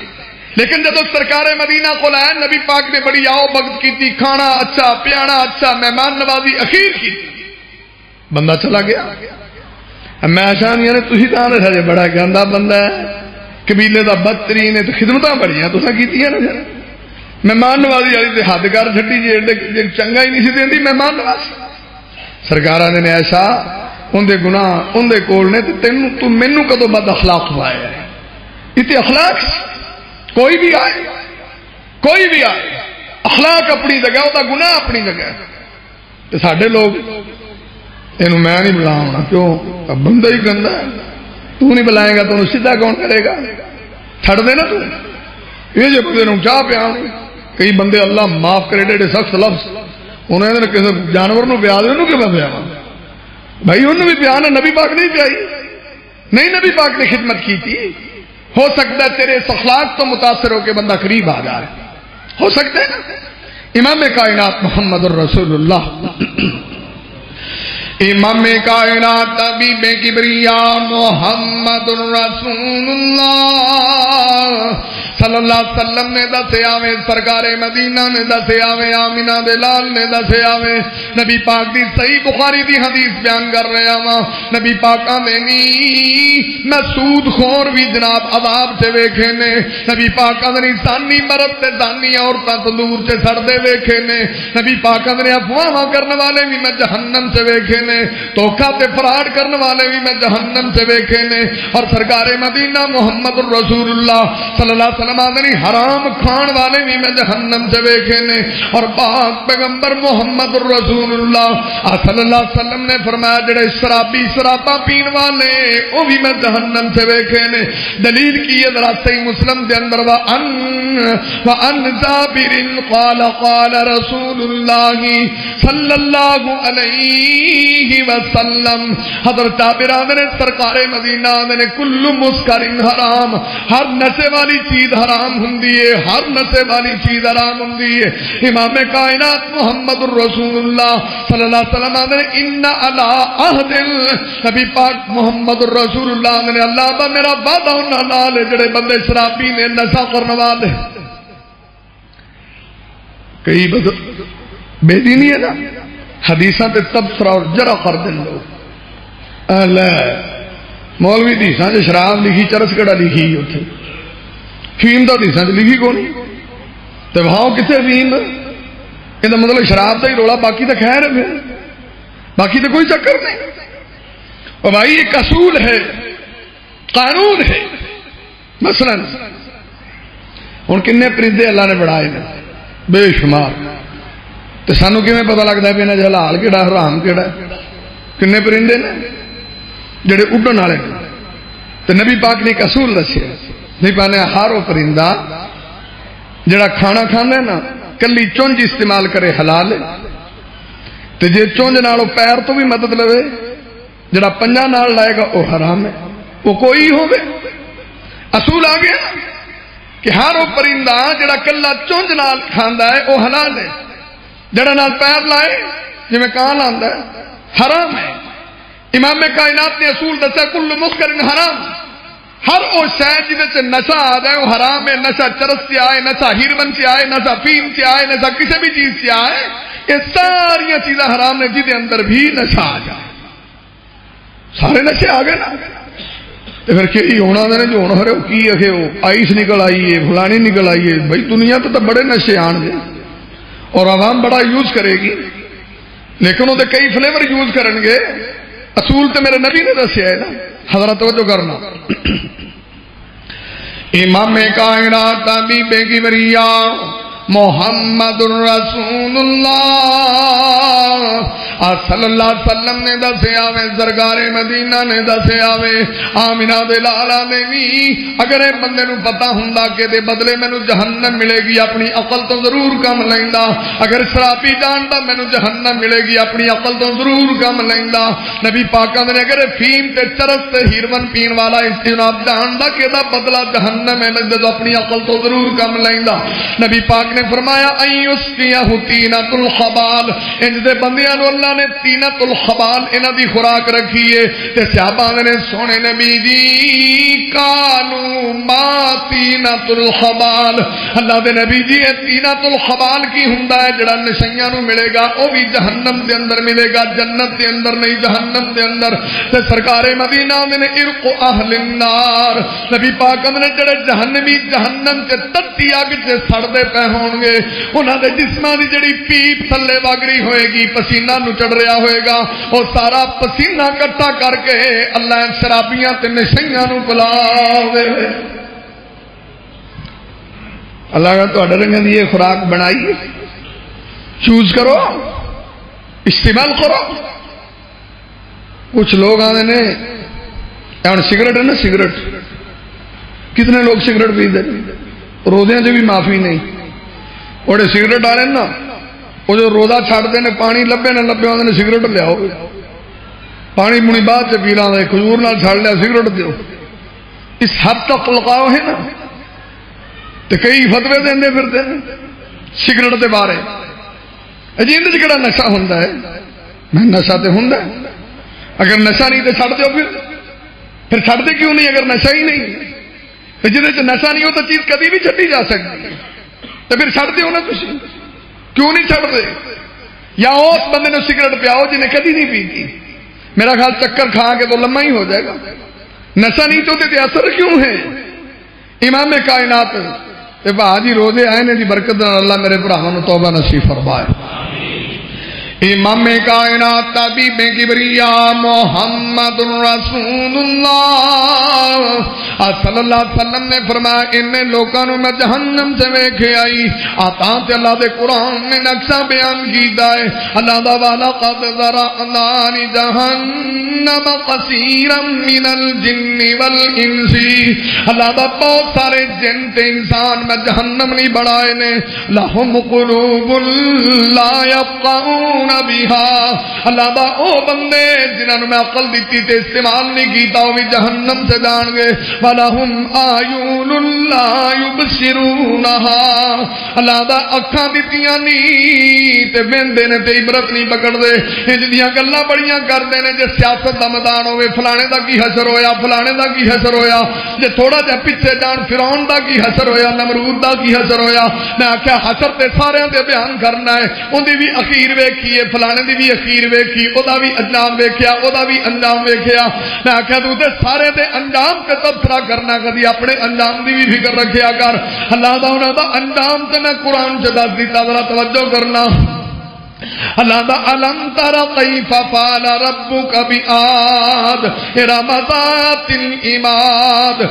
لیکن جب سرکار مدینہ کو آیا، نبی پاک نے بڑی آؤ بگت کی تھی، کھانا اچھا، پیانا اچھا، مہمان نوازی اخیر کی، بندہ چلا گیا۔ میں آشان یعنی تھی تو رہے بڑا گندا بندہ ہے، قبیلے دا بدترین ہے، تو خدمتاں بڑیاں تو کیتیاں نا، مہمان نوازی والی تے حد کر چھڈی، جی چنگا ہی نہیں سی دیندی مہمان نوازی۔ سرکار نے ایسا ان دے گناہ ان دے کول نے، تینوں تو مینوں کدو بد اخلاق پایا ہے؟ یہ اخلاق کوئی بھی آئے، کوئی بھی آئے، اخلاق اپنی جگہ، وہ گناہ اپنی جگہ۔ تو ساڈے لوگ یہ میں نہیں بلاؤں، کیوں؟ بندہ ہی گندا ہے، تو نہیں بلائے گا تو سیدھا کون کرے گا؟ چھڑ دے نا تو یہ جو بندے چاہ پیا، کئی بندے اللہ معاف کرے ڈے سخت لفظ، انہوں نے کسی جانور نو پیا دے، انہوں کیوں پیا؟ بھائی انہوں بھی پیا نا، نبی پاک نہیں پیائی، نہیں نبی پاک نے خدمت کی تھی۔ ہو سکتا ہے تیرے اس اخلاق تو متاثر ہو کے بندہ قریب آ جائے، ہو سکتا ہے نا۔ امام کائنات محمد الرسول اللہ، امام کائنات حبیب کبریاء محمد الرسول اللہ صلی اللہ علیہ وسلم نے دسے آوے، سرکار مدینہ نے دسے آوے، آمینہ دلال نے دسے آوے، نبی پاک دی صحیح بخاری دی حدیث بیان کر رہے آواں، نبی پاک آندے نی میں سود خور بھی جناب عذاب سے ویکھے نے، نبی پاک آندے زانی مرد تے زانی عورتاں تندور سے سڑدے ویکھے نے، نبی پاک آندے افواہ کرنے والے بھی میں جہنم سے ویکھے نے، دھوکا تے فراڈ کرنے والے بھی میں جہنم سے ویکھے نے، اور سرکار مدینہ محمد الرسول اللہ صلی اللہ علیہ وسلم حرام کھان والے بھی میں جہنم سے ویکھے نے، اور پاک پیغمبر محمد الرسول اللہ صلی اللہ علیہ وسلم نے فرمایا جڑے شرابی شراباں پین والے وہ بھی میں جہنم سے ویکھے نے۔ دلیل کی ہے ذرا صحیح مسلم کے اندر وَأَنْ جابر قال قال رسول اللہ صلی اللہ علیہ وسلم، حضرت جابر نے سرکار مدینہ نے کل مسکر حرام، ہر نشے والی چیز حرام ہوندی ہے، ہر نشے والی چیز حرام ہوندی ہے۔ امام کائنات محمد الرسول اللہ صلی اللہ علیہ وسلم نے ان علی عہد، نبی پاک محمد الرسول اللہ نے اللہ دا میرا وعدہ انہاں نال جڑے بندے شرابی نے، نشہ کرنے والے، کئی بے دینی ہے نا، حدیثاں تے تبصرہ اور جرح کر دیں لوگ، مولوی حدیثاں تے شراب لکھی، چرس کڑا لکھی اتنے، فیم تو حدیثاں تے لکھی کون تو وہاں کتنے فیم، یہ مطلب شراب کا ہی رولا، باقی تو خیر ہے، باقی تو کوئی چکر نہیں۔ اور بھائی ایک اصول ہے، قانون ہے، مثلا ہوں کنے پرندے اللہ نے بڑھائے بے شمار، تو سانو کیویں پتہ لگتا ہے بھی انہیں حلال کہڑا حرام کہڑا؟ کنے پرندے نے جڑے اڈن والے، تو نبی پاک نے ایک اصول دسیا، نہیں پانے ہر وہ پرندہ جڑا کھانا کھانا ہے نا کلی چونج استعمال کرے حلال ہے، تے جے چونج نال پیر تو بھی مدد لوے جڑا پنجاں نال لائے گا وہ حرام ہے، وہ کوئی ہوگے۔ اصول آ گیا کہ ہر وہ پرندہ جڑا کلا چونج نال کھاندا ہے وہ حلال ہے، جڑا نال پیر لائے جی میں کان آندا ہے حرام ہے۔ امام کائنات نے اصول دسا کل مسکر حرام، ہر وہ شے جہد نشہ آ جائے وہ حرام ہے، نشہ چرس سے آئے، نشہ ہیرمن سے آئے، نشہ فیم سے آئے، نشہ کسی بھی چیز سے آئے، یہ ساری چیزیں حرام نے جہد اندر بھی نشہ آ جائے۔ سارے نشے آ گئے نا، تو پھر کہ ہونا نے جو ہونا ہے وہ کی ہے، وہ آئس نکل آئی ہے، فلانی نکل آئی ہے، بھائی دنیا تو بڑے نشے آن گے اور عوام بڑا یوز کرے گی، لیکن وہ کئی فلیور یوز کرن گے۔ اصول تو میرے نبی نے دسیا ہے نا، حضرت توجہ کرنا۔ امام کائنات حبیب کبریا محمد رسول اللہ صلی اللہ علیہ وسلم نے دسیا وے، سرکار مدینہ نے دسیا وے، آمنہ دے لالا نے بھی اگر اے بندے نو پتا ہوندا کہ دے بدلے مینوں جہنم ملے گی اپنی عقل تو ضرور کم لیندا، اگر شرابی جاندا مینوں جہنم ملے گی اپنی عقل تو ضرور کم لیندا۔ نبی پاک نے اگر فیم تے چرس تے ہیرون پین والا جناب جاندا کہ دا بدلہ جہنم ہے تو اپنی عقل تو ضرور کم لیندا۔ نبی پاک نے فرمایا ایسقیہ تینۃ الخبال، ان دے بندیاں نو اللہ نے تینۃ الخبال انہاں دی خوراک رکھی ہے، تے صحابہ نے سونے نبی جی کانو ما تینۃ الخبال، اللہ دے نبی جی یہ تینۃ الخبال کی ہوندا ہے جڑا نشیاں نو ملے گا وہ بھی جہنم دے اندر ملے گا، جنت دے اندر نہیں جہنم دے اندر۔ تے سرکار مدینہ نے ارق اہل النار، نبی پاک نے جڑے جہنمی جہنم تے تتی اگ تے سڑدے پے ہون گے انہاں دے جسماں دی جڑی پیپ تھلے وگری ہوئے گی، پسینہ نچڑ رہا ہوئے گا، وہ سارا پسینہ کٹھا کر کے اللہ شرابیاں تے نشیاں نو پلاوے۔ اللہ کا تہاڈے رنگاں دی یہ خوراک بنائی، چوز کرو، استعمال کرو۔ کچھ لوگ آتے نے ہن سگریٹ ہے نا، سگریٹ کتنے لوگ سگریٹ پیتے روزے سے بھی معافی نہیں، اور سگریٹ والے نا وہ جو روزہ چھڑتے ہیں پانی لبے نہ لبے آتے ہیں سگریٹ لیاؤ، پانی پونی بعد سے پی لا، کھجور نال چھڑ لیا سگریٹ دیو، اس حد تک لگاؤ ہے نا۔ تو کئی فتوے دے پھرتے ہیں سگریٹ کے بارے، اجند کہڑا نشہ ہوتا ہے؟ میں نشہ تو ہوں، اگر نشہ نہیں تو چھڑ دو، پھر چھڑتے کیوں نہیں اگر نشہ ہی نہیں؟ جہد نشہ نہیں ہو تو چیز کبھی بھی چھڈی جا سکتی، تو پھر چھڑتے ہو نا تھی، کیوں نہیں چھڑتے؟ یا اس بندے نے سگریٹ پیاؤ جنہیں کبھی نہیں پیتی، میرا خیال چکر کھا کے تو لمحہ ہی ہو جائے گا۔ نشہ نہیں تو اثر کیوں ہے؟ امام کائنات جی روزے آئے نے جی برکت اللہ میرے بھراواں توبہ نصیب فرمائے۔ امام کائنات حبیب کبریا محمد رسول اللہ صلی اللہ علیہ وسلم نے فرمایا ان لوگوں میں جہنم سے ویکھے آئی، آتا تے اللہ دے قرآن نے نقشہ بیان کیتا ہے، اللہ دا والا قد ذرأنا لجہنم کثیرا من الجن والانس، اللہ دا بہت سارے جن تے انسان میں جہنم نہیں بڑھائے نے، لہم قلوب لا یفقہون بها، اللہ دا او بندے جنہاں نوں میں عقل دیتی تے استعمال نہیں کیتا وہ بھی جہنم سے جان گے، وَلَهُمْ آیون لا یبصرونها، اللہ دا اکھاں دتیاں نہیں تے ویندے نے تے عبرت نہیں پکڑدے، انج دیاں گلاں بڑیاں کردے نے، جے سیاست دا میدان ہوے فلانے دا کی حشر ہویا، فلانے دا کی حشر ہویا، جے تھوڑا جہا پیچھے جان فرعون دا کی حشر ہویا، نمرود دا کی حشر ہویا، میں آکھیا حشر تے سارے دے بیان کرنا ہے، اون دی بھی اخیر ویکھی فلانے دی بھی اخیر ویکھی، او دا بھی انجام ویکھیا، او دا بھی انجام ویکھیا، میں آکھیا تو تے سارے دے انجام تے تبصرہ کرنا، کدی اپنے انجام دی بھی فکر رکھیا کر، اللہ دا انہاں دا انجام تے میں قرآن چ دس دیتا، ذرا توجہ کرنا۔ اللہ دا علم تر کیف فعل ربک بعاد ارم ذات العماد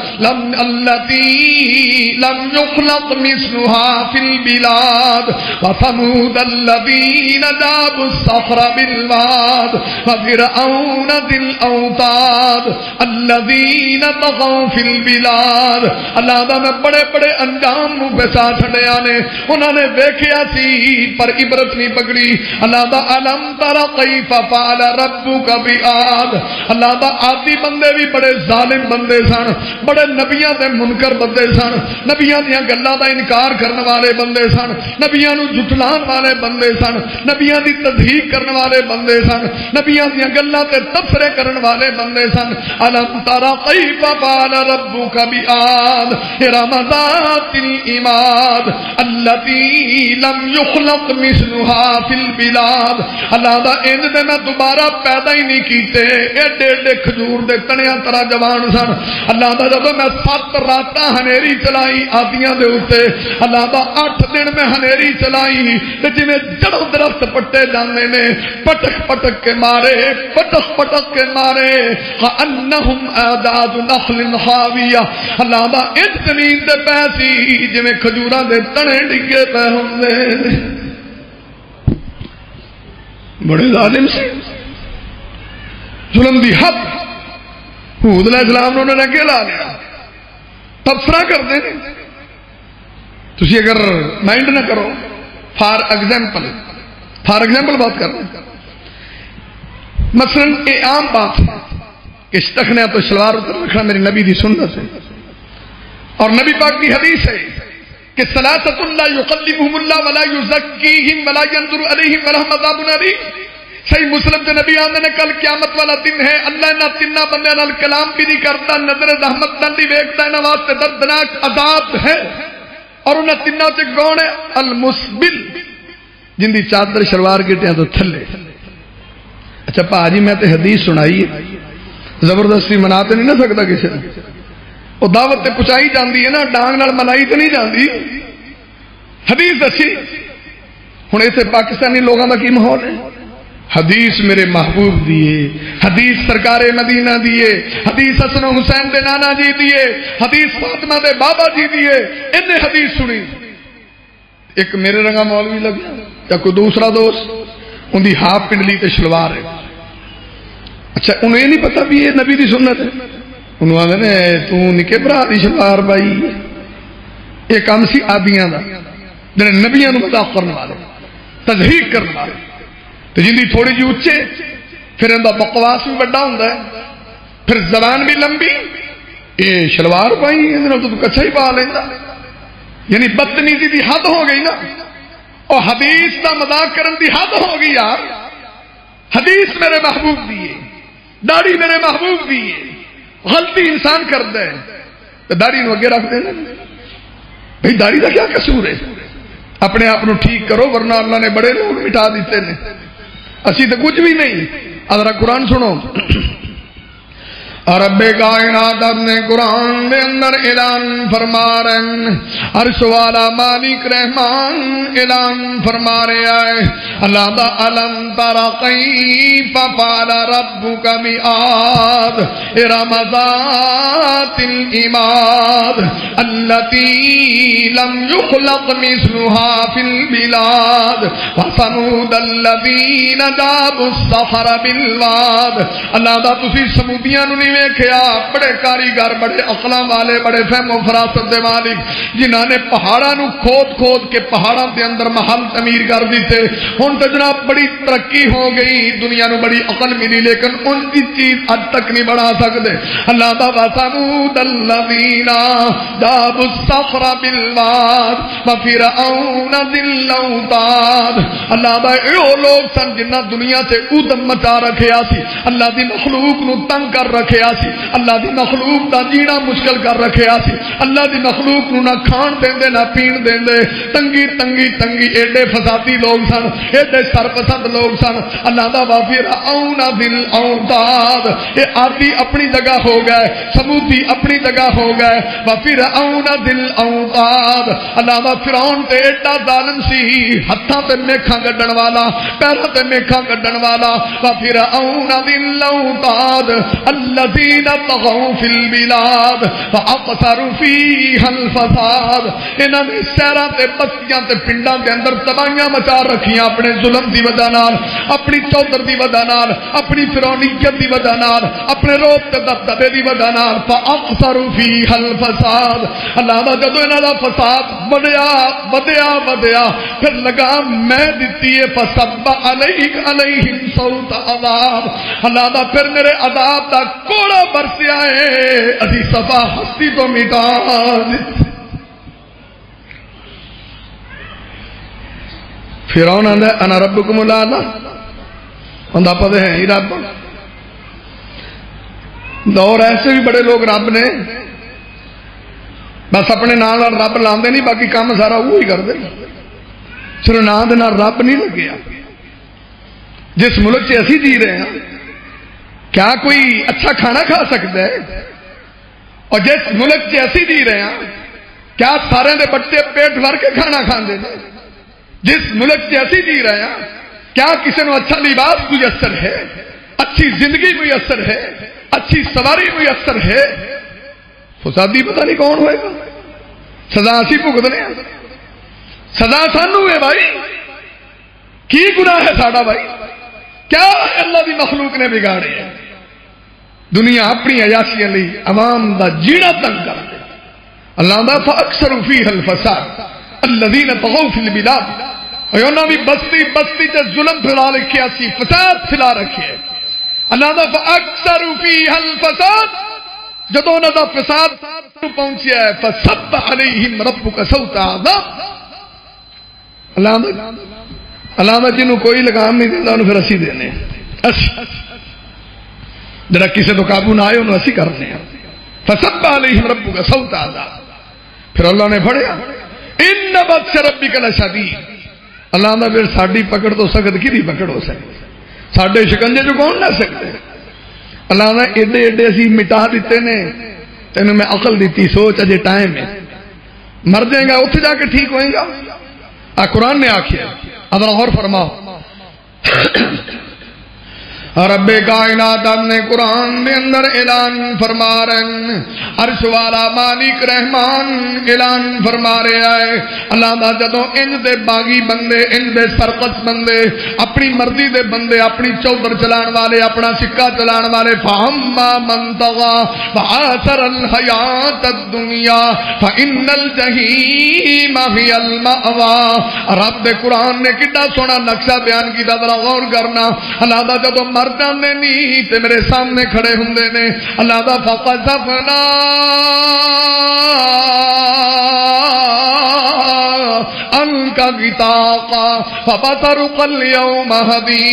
التي لم يخلق مثلها في البلاد وثمود الذين جابوا الصخر بالواد وفرعون ذي الاوتاد الذين طغوا في البلاد اللہ دا میں بڑے بڑے انجام نو بسا چھڑیا نے انہوں نے دیکھیا سی پر عبرت نہیں پکڑی اللہ دا علم تر کیف فعل ربک بعاد اللہ دا عادی بندے بھی بڑے ظالم بندے سن بڑے نبیاں دے منکر بندے سن نبیاں دیاں گلاں دا انکار کرنے والے بندے سن نبیاں نو جھٹلان والے بندے سن نبیاں دی تصدیق کرنے والے بندے سن نبیاں دیاں گلاں تے تبصرے کرنے والے بندے سن علم تر کیف فعل ربک بعاد ارم ذات العماد التي لم يخلق مثلها في البلاد اللہ دا اند دے میں دوبارہ پیدا ہی نہیں کیتے ایڈے ایڈے کھجور دے تنیاں طرح جوان سن اللہ دا جب میں 7 راتاں ہنیری چلائی آدیاں دے اوتے اللہ دا 8 دن میں ہنیری چلائی تے جویں جڑوں درخت پٹے جاندے نے پٹک پٹک کے مارے پٹک پٹک کے مارے انہم اعداد نخل خاویہ اللہ دا اند زمین دے پیسی جویں کھجوراں دے تنے ڈگے پے ہوندے بڑے ظالم سے ظلم دی حد حود علیہ السلام نے انہوں نے اکیلا لیا تبصرہ کر دیں تسی اگر مائنڈ نہ کرو فار ایگزامپل بات کر رہے مثلا یہ عام بات ہے کہ استخنہ تو شلوار اتر رکھنا میری نبی دی سنت ہے اور نبی پاک کی حدیث ہے کہ ثلاثۃ لا یقلبهم اللہ ولا یزکیہم ولا ینظر علیہم ولہم عذاب علیم صحیح مسلم سے نبی آمدے نے کل قیامت والا دن ہے اللہ انہاں تنہ بندے نال کلام بھی نہیں کرتا نظر رحمت نال نہیں ویکھتا انہاں واسطے دردناک عذاب ہے اور انہاں تنہ سے کون ہے المسبل جن دی چادر شلوار گٹیاں تو تھلے اچھا پاجی میں تے حدیث سنائی ہے زبردستی مناتے نہیں نہ سکتا کسی نے وہ دعوت تے پہنچائی جاندی ہے نا ڈانگ نال ملائی تے نہیں جاندی حدیث اچھی ہن ایسے پاکستانی لوگوں کا کی ماحول ہے حدیث میرے محبوب دیے حدیث سرکار مدینہ دیے حدیث حسن و حسین دے نانا جی دیے حدیث فاطمہ دے بابا جی دیے انہیں حدیث سنی ایک میرے رنگا مولوی لگا یا کوئی دوسرا دوست ان دی ہاف پنڈلی تے شلوار ہے اچھا انہیں یہ نہیں پتا بھی یہ نبی دی سنت ہے انہوں آدھے نے تو نکے برا دی شلوار بائی یہ کام سی آدیاں دا جنہیں نبیاں نو مذاق کرنے والے تضحیق کرنے والے تو جن دی تھوڑی جی اچھے پھر اندہ بقواس بھی بڑا ہوندہ ہے پھر زبان بھی لمبی یہ شلوار بائی اندھر تو کچھا ہی پا لیندہ یعنی بدتمیزی دی حد ہو گئی نا اور حدیث دا مذاق کرن دی حد ہو گئی یار حدیث میرے محبوب دیئے داڑھی میرے محبوب دیئے غلطی انسان کر دے تو داڑھی نو اگے رکھ دے بھئی داڑھی دا کیا قصور ہے اپنے آپ نو ٹھیک کرو ورنہ اللہ نے بڑے لوگ مٹا دیتے نے اسی تو کچھ بھی نہیں ذرا قرآن سنو رب کائنات اپنے قرآن دے اندر اعلان فرما رہے عرش والا مالک رحمان اعلان فرما رہے آئے اللہ دا علم تر کیف فعل ربک بعاد ارم ذات العماد التي لم يخلق مثلها في البلاد وثمود الذين جابوا الصخر بالواد اللہ دا تسی سمودیاں نو ویکھیا بڑے کاریگر بڑے عقلاں والے بڑے فہم و فراست دے مالک جنہاں نے پہاڑاں نو کھود کھود کے پہاڑاں دے اندر محل تعمیر کر دیتے ہن تے جناب بڑی ترقی ہو گئی دنیا نو بڑی عقل ملی لیکن ان کی چیز اج تک نہیں بنا سکتے اللہ دا وثمود الذین جابوا الصخر بالواد وفرعون ذی الاوتاد اللہ دا او لوگ سن جنہاں دنیا سے اودم مچا رکھیا سی اللہ دی مخلوق نو تنگ کر رکھیا رکھیا سی، اللہ دی مخلوق دا جینا مشکل کر رکھیا سی، اللہ دی مخلوق نو نہ کھان دیندے نہ پین دیندے، تنگی تنگی تنگی، ایڈے فسادی لوگ سن، ایڈے سرپسند لوگ سن۔ اللہ دا وَفِرْعَوْنَ ذِی الْأَوْتَادِ، یہ آدی اپنی جگہ ہو گئے، سمودی اپنی جگہ ہو گئے، وَفِرْعَوْنَ ذِی الْأَوْتَادِ، اللہ دا فرعون تے ایڈا ظالم سی، ہتھاں تے میکھاں گڈن والا، پیراں تے میکھاں گڈن والا، وَفِرْعَوْنَ ذِی الْأَوْتَادِ الَّذِینَ طَغَوْا فِی الْبِلَادِ فَأَقْصَرُوا فِیہَا الْفَسَادَ، انہاں نے شہراں تے بستیاں تے پنڈاں دے اندر تباہیاں مچا رکھیاں اپنے ظلم دی وجہ نال، اپنی چودر دی وجہ نال، اپنی فرعونیت دی وجہ نال، اپنے روب تے دبدبے دی وجہ نال، فَأَقْصَرُوا فِیہَا الْفَسَادَ، اللہ دا جدوں انہاں دا فساد بدیا بدیا بدیا، پھر لگا میں دتی ہے فَصَبَّ عَلَيْهِمْ صَوْتَ عَذَابٍ، اللہ دا پھر میرے عذاب دا کوڑا برسیا ہے، اسی صفا ہستی تو مٹا دتی۔ فرعون آندا انا ربکم الاعلی، بندہ پتہ ہے ہی رب، دور ایسے بھی بڑے لوگ رب نے بس اپنے نام رب لاندے نہیں، باقی کام سارا وہی کرتے، صرف نام دے نال رب نہیں لگیا۔ جس ملک سے اسی جی رہے ہیں، کیا کوئی اچھا کھانا کھا سکتا ہے؟ اور جس ملک سے اسی جی رہے ہیں، کیا سارے دے بچے پیٹ بھر کے کھانا کھاندے ہیں؟ جس ملک سے اسی جی رہے ہیں، کیا کسی نے اچھا لباس میسر ہے، اچھی زندگی میسر ہے، اچھی سواری میسر ہے؟ فسادی پتہ نہیں کون ہوئے گا، سزا اسی بھگتنے ہیں، سزا سانو ہے بھائی، کی گناہ ہے ساڈا بھائی؟ کیا اللہ دی مخلوق نے بگاڑے ہے؟ دنیا اپنی عیاشیاں لئی عوام دا جینا تنگ کر دے۔ اللہ دا فَأَكْثَرُوا فِيهَا الْفَسَادَ الَّذِينَ طَغَوْا فِي الْبِلَادِ، انہوں نے بستی بستی تے ظلم پھیلا رکھیا سی، فساد پھیلا رکھے۔ اللہ دا فَأَكْثَرُوا فِيهَا الْفَسَادَ، جدو انہوں دا فساد پہنچیا ہے فَصَبَّ عَلَيْهِمْ رَبُّكَ صَوْتَ عَذَابٍ، اللہ دا جنہوں کوئی لگام نہیں دیتا انہوں پھر اسی دینے، جڑا کسی تو قابو نہ آئے انہوں اسی کرنے ہیں۔ فَصَبَّ عَلَيْهِمْ رَبُّكَ صَوْتَ عَذَابٍ، پھر اللہ نے پڑھیا اِنَّ بَطْشَ رَبِّكَ لَشَدِيدٌ، اللہ دا پھر ساڈی پکڑ تو سخت کی پکڑ ہو سکتی، ساڈے شکنجے جو کون نہ سکتے؟ اللہ نے ایڈے ایڈے اسی مٹا دیتے نے، تینوں میں عقل دیتی، سوچ اجے ٹائم ہے، مر جائیں گا اتنے جا کے ٹھیک ہوئیں گا۔ قرآن نے آکھیا، ذرا غور فرماؤ، رب کائنات نے قرآن دے اندر اعلان فرما رہے ہیں، عرش والا مالک رحمان اعلان فرما رہے ہیں، اللہ دا جدوں ان دے باغی بندے، ان دے سرکش بندے، اپنی مرضی دے بندے، اپنی چودر چلان والے، اپنا سکہ چلان والے، فَأَمَّا مَن طَغَىٰ وَآثَرَ الْحَيَاةَ الدُّنْيَا فَإِنَّ الْجَحِيمَ هِيَ الْمَأْوَىٰ۔ رب دے قرآن نے کتنا سونا نقشہ بیان کیتا، ذرا غور کرنا۔ اللہ دا جدوں جاندے نہیں تے میرے سامنے کھڑے ہوندے نے، اللہ دا فَقَذَفْنَا عَنْكَ غِطَاءَكَ فَبَصَرُكَ الْيَوْمَ حَدِيدٌ۔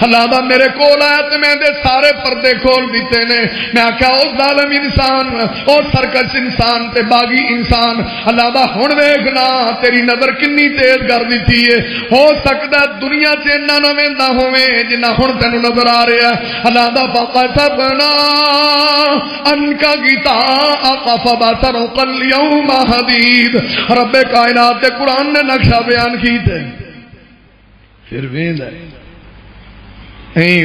اللہ دا میرے کول آیا تے میں دے سارے پردے کھول دیتے نے، میں آکھا او ظالم انسان، او سرکش انسان تے باغی انسان، اللہ دا ہن ویکھنا تیری نظر کنی تیز کر دیتی ہے، ہو سکتا ہے دنیا سے اتنا نہ ویندا ہوے جنہ ہن تینوں نظر آ رہا ہے۔ اللہ دا فَقَذَفْنَا عَنْكَ غِطَاءَكَ فَبَصَرُكَ الْيَوْمَ حَدِيدٌ۔ رب کائنات دے قرآن نے نقشہ بیان کیتے، پھر ویندا ہے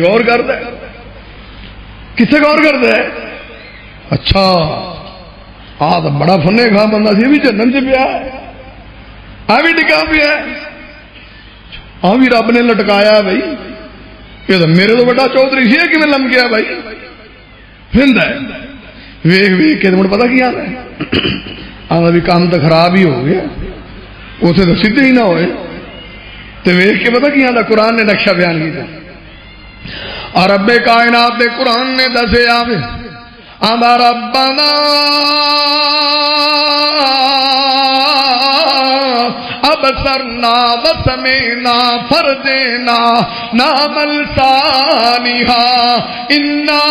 غور کرتا ہے، کسے غور کرتا ہے؟ اچھا تو بڑا فنے کھا بندہ سی، بھی جنم چ پیا بھی ڈگا پیا، بھی رب نے لٹکایا بھائی، یہ تو میرے تو بڑا چودھری سی کہ لم گیا بھائی، پھردا ہے ویخ ویخ کے مڑ پتا کی آتا ہے، آتا بھی کام تو خراب ہی ہو گیا، اسے تو سیدھے ہی نہ ہوئے، تو ویخ کے پتا کی آتا، قرآن نے نقشہ بیان کیا، اور رب کائنات دے قرآن نے دسیا آدھا ربنا ابصرنا وسمعنا فرجنا نعمل صالحا انا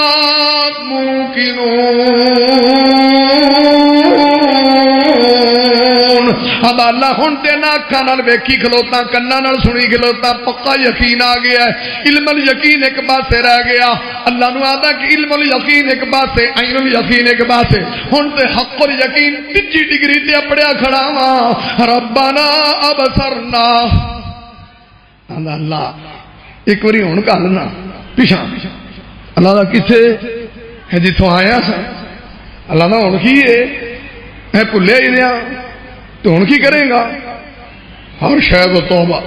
موقنون۔ اب اللہ ہن تے ناکاں نال ویکھی کھلوتا، کناں نال سنی کھلوتا، پکا یقین آ گیا ہے۔ علم الیقین ایک پاسے رہ گیا، اللہ نو آدا کہ علم الیقین ایک پاسے، عین الیقین ایک پاسے، ہن تے حق الیقین تیجی ڈگری تے اپڑیا کھڑا واں۔ ربنا ابصرنا، اللہ ایک واری ہن کہنا پیچھا اللہ دا کتے ہے جتوں آیا سا، اللہ دا ہن کی ہے میں بھلیا ہی رہا تو ہن کی کرے گا؟ ہر شاید توبہ،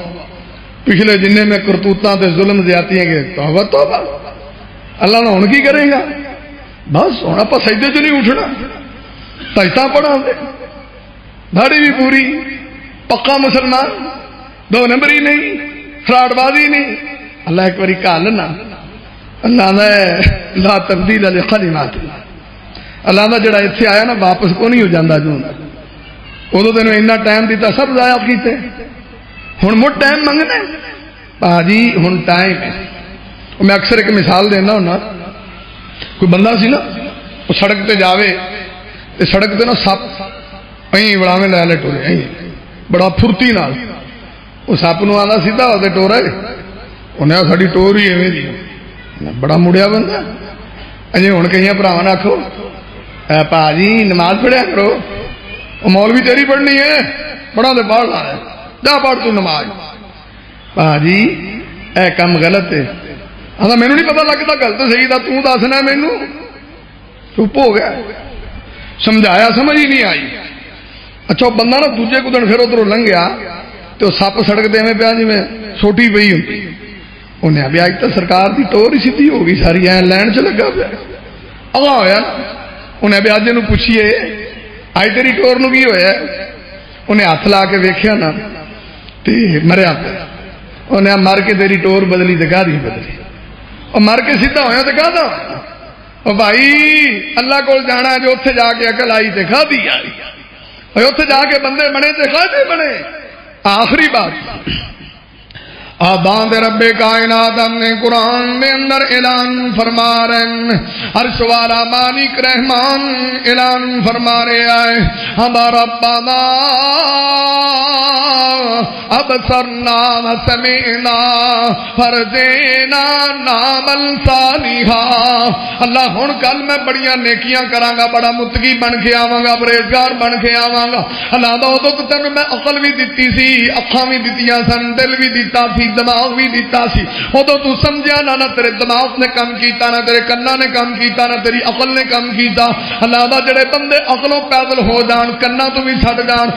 پچھلے جن میں کرتوتاں تے ظلم زیادتیاں گئے توبہ توبہ، اللہ نے ہن کی کرے گا؟ بس ہن آپ سجدے چ نہیں اٹھنا، سجدہ پڑھا دے، داڑھی بھی پوری، پکا مسلمان، دو نمبری نہیں، فراڈ بازی نہیں۔ اللہ ایک باری کہا لینا، اللہ نے لا تبدیل لکلمات اللہ، اللہ نے جڑا اتنے آیا نا واپس کو نہیں ہو جاتا، جو ادو تین اینا ٹائم دیتا سب ضائع کیتے، ہن مڑ ٹائم منگنا جی، ہن ٹائم ہے۔ میں اکثر ایک مثال دینا ہونا، کوئی بندہ سی نا وہ سڑک تے جاوے تے سڑک تے نا سپ ایں بڑاویں لے لے ٹورے ایں بڑا پھرتی نال، وہ سپ نو آندا سیدھا ہوتے ٹورا ہے، انہیں ساری ٹور ہی ایویں دی، بڑا مڑیا بندہ۔ اجے ہن کئی بھراواں نوں آکھو پا جی نماز پڑھیا کرو، وہ مولوی تیری پڑھنی ہے، بڑا دے پڑھ لا ہے، جا پڑھ تو نماز۔ پا جی اے کام غلط ہے، آندا مینوں نہیں پتہ لگتا غلط صحیح دا، تو دسنا مینوں، چپ ہو گیا، سمجھایا سمجھ ہی نہیں آئی۔ اچھا وہ بندہ نا دوجے کو دن پھر ادھر لنگیا تو سپ سڑک دے میں پیا جی میں سوٹی پئی ہوتی، انہیں ابھی اج تو سرکار دی ٹور ہی سیدھی ہو گئی ساری، اے لین چ لگا پیا اگا ہویا نا، انہیں ابھی اج نو پوچھیے اج تیری ٹور نو کی ہویا؟ انہیں ہاتھ لا کے ویکھیا نا تے مریا پیا، انہیں مر کے تیری ٹور بدلی تے گاہ دی بدلی، اور مر کے سیدھا ہویا تے گاہ دا، اور بھائی اللہ کول جانا ہے جو اتنے جا کے عقل آئی تے کھا دی آئی، اور اتنے جا کے بندے بنے تے کھاتے بنے۔ آخری بات آباد رب کائنات نے قرآن میں اندر اعلان فرما رہے ہیں، عرش والا مالک رحمان اعلان فرما رہے آئے، ہمارا ربنا ابصرنا وسمعنا فرجنا نعمل صالحا۔ اللہ ہن کل میں بڑیاں نیکیاں کراں گا، بڑا متقی بن کے آواں گا، پرہیزگار بن کے آواں گا۔ اللہ دا ادو تک میں عقل بھی دتی سی، اکھاں بھی دتیاں سن، دل بھی دتا سی، دماغ بھی دیتا سی، ادو تو سمجھا نہ تیرے دماغ نے کم کیتا، نہ تیرے کنا نے کم کیتا، نہ تیری عقل نے کم کیتا۔ اللہ دا جڑے بندے عقلوں پیدل ہو جان، کنا تو بھی چھڈ جان،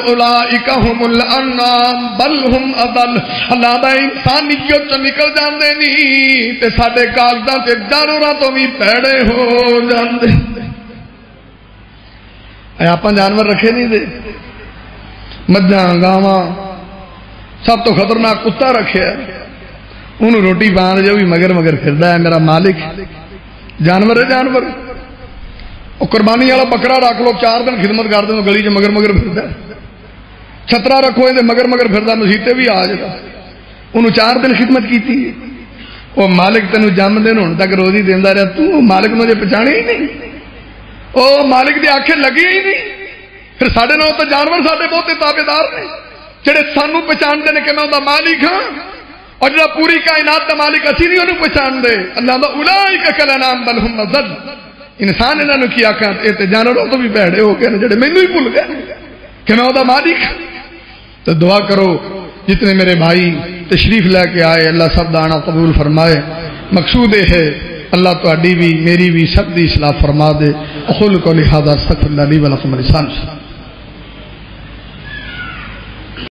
اولئک هم الانعام بل هم اضل۔ اللہ دا انسانیت چ نکل جاندے نہیں تے ساڈے کاغذاں تے جانوراں تو بھی پیڑے ہو جاندے۔ آپ جانور رکھے نہیں دے، مجھاں گاواں، سب تو خطرناک کتا رکھے، انہوں روٹی پان جو بھی مگر مگر پھردا ہے میرا مالک۔ جانور ہے جانور، وہ قربانی والا بکرا رکھ لو، 4 دن خدمت کر دیں گلی چ مگر مگر پھردا ہے۔ چھترا رکھو یہ مگر مگر پھردا، مسیتے بھی آ جاتا، انہوں 4 دن خدمت کی تھی۔ وہ مالک تینوں جم دن ہوں تک روزی دینا رہا، تو مالک مجھے پہچانے ہی نہیں، او مالک دی آنکھیں لگی ہی نہیں۔ پھر ساڈے نال تو جانور ساڈے بہتے تابے دار نے جڑے سانو پہچانتے ہیں کہ میں انہاں مالک ہاں، اور جڑا پوری کائنات دا مالک اسی نہیں انہوں پہچانتے۔ اللہ دا اولئک کالانعام بل هم اضل۔ انسان انہاں نوں کی آکھاں، اے تے جانوروں تو بھی بھڑے ہو گئے جڑے مینوں ہی بھول گئے کہ میں انہاں مالک۔ تو دعا کرو جتنے میرے بھائی تشریف لے کے آئے، اللہ سب دانا قبول فرمائے۔ مقصود یہ ہے اللہ تہاڈی بھی میری بھی سب دی اصلاح فرما دے۔ اقول قولی ھذا استغفر اللہ لی ولکم ولسائر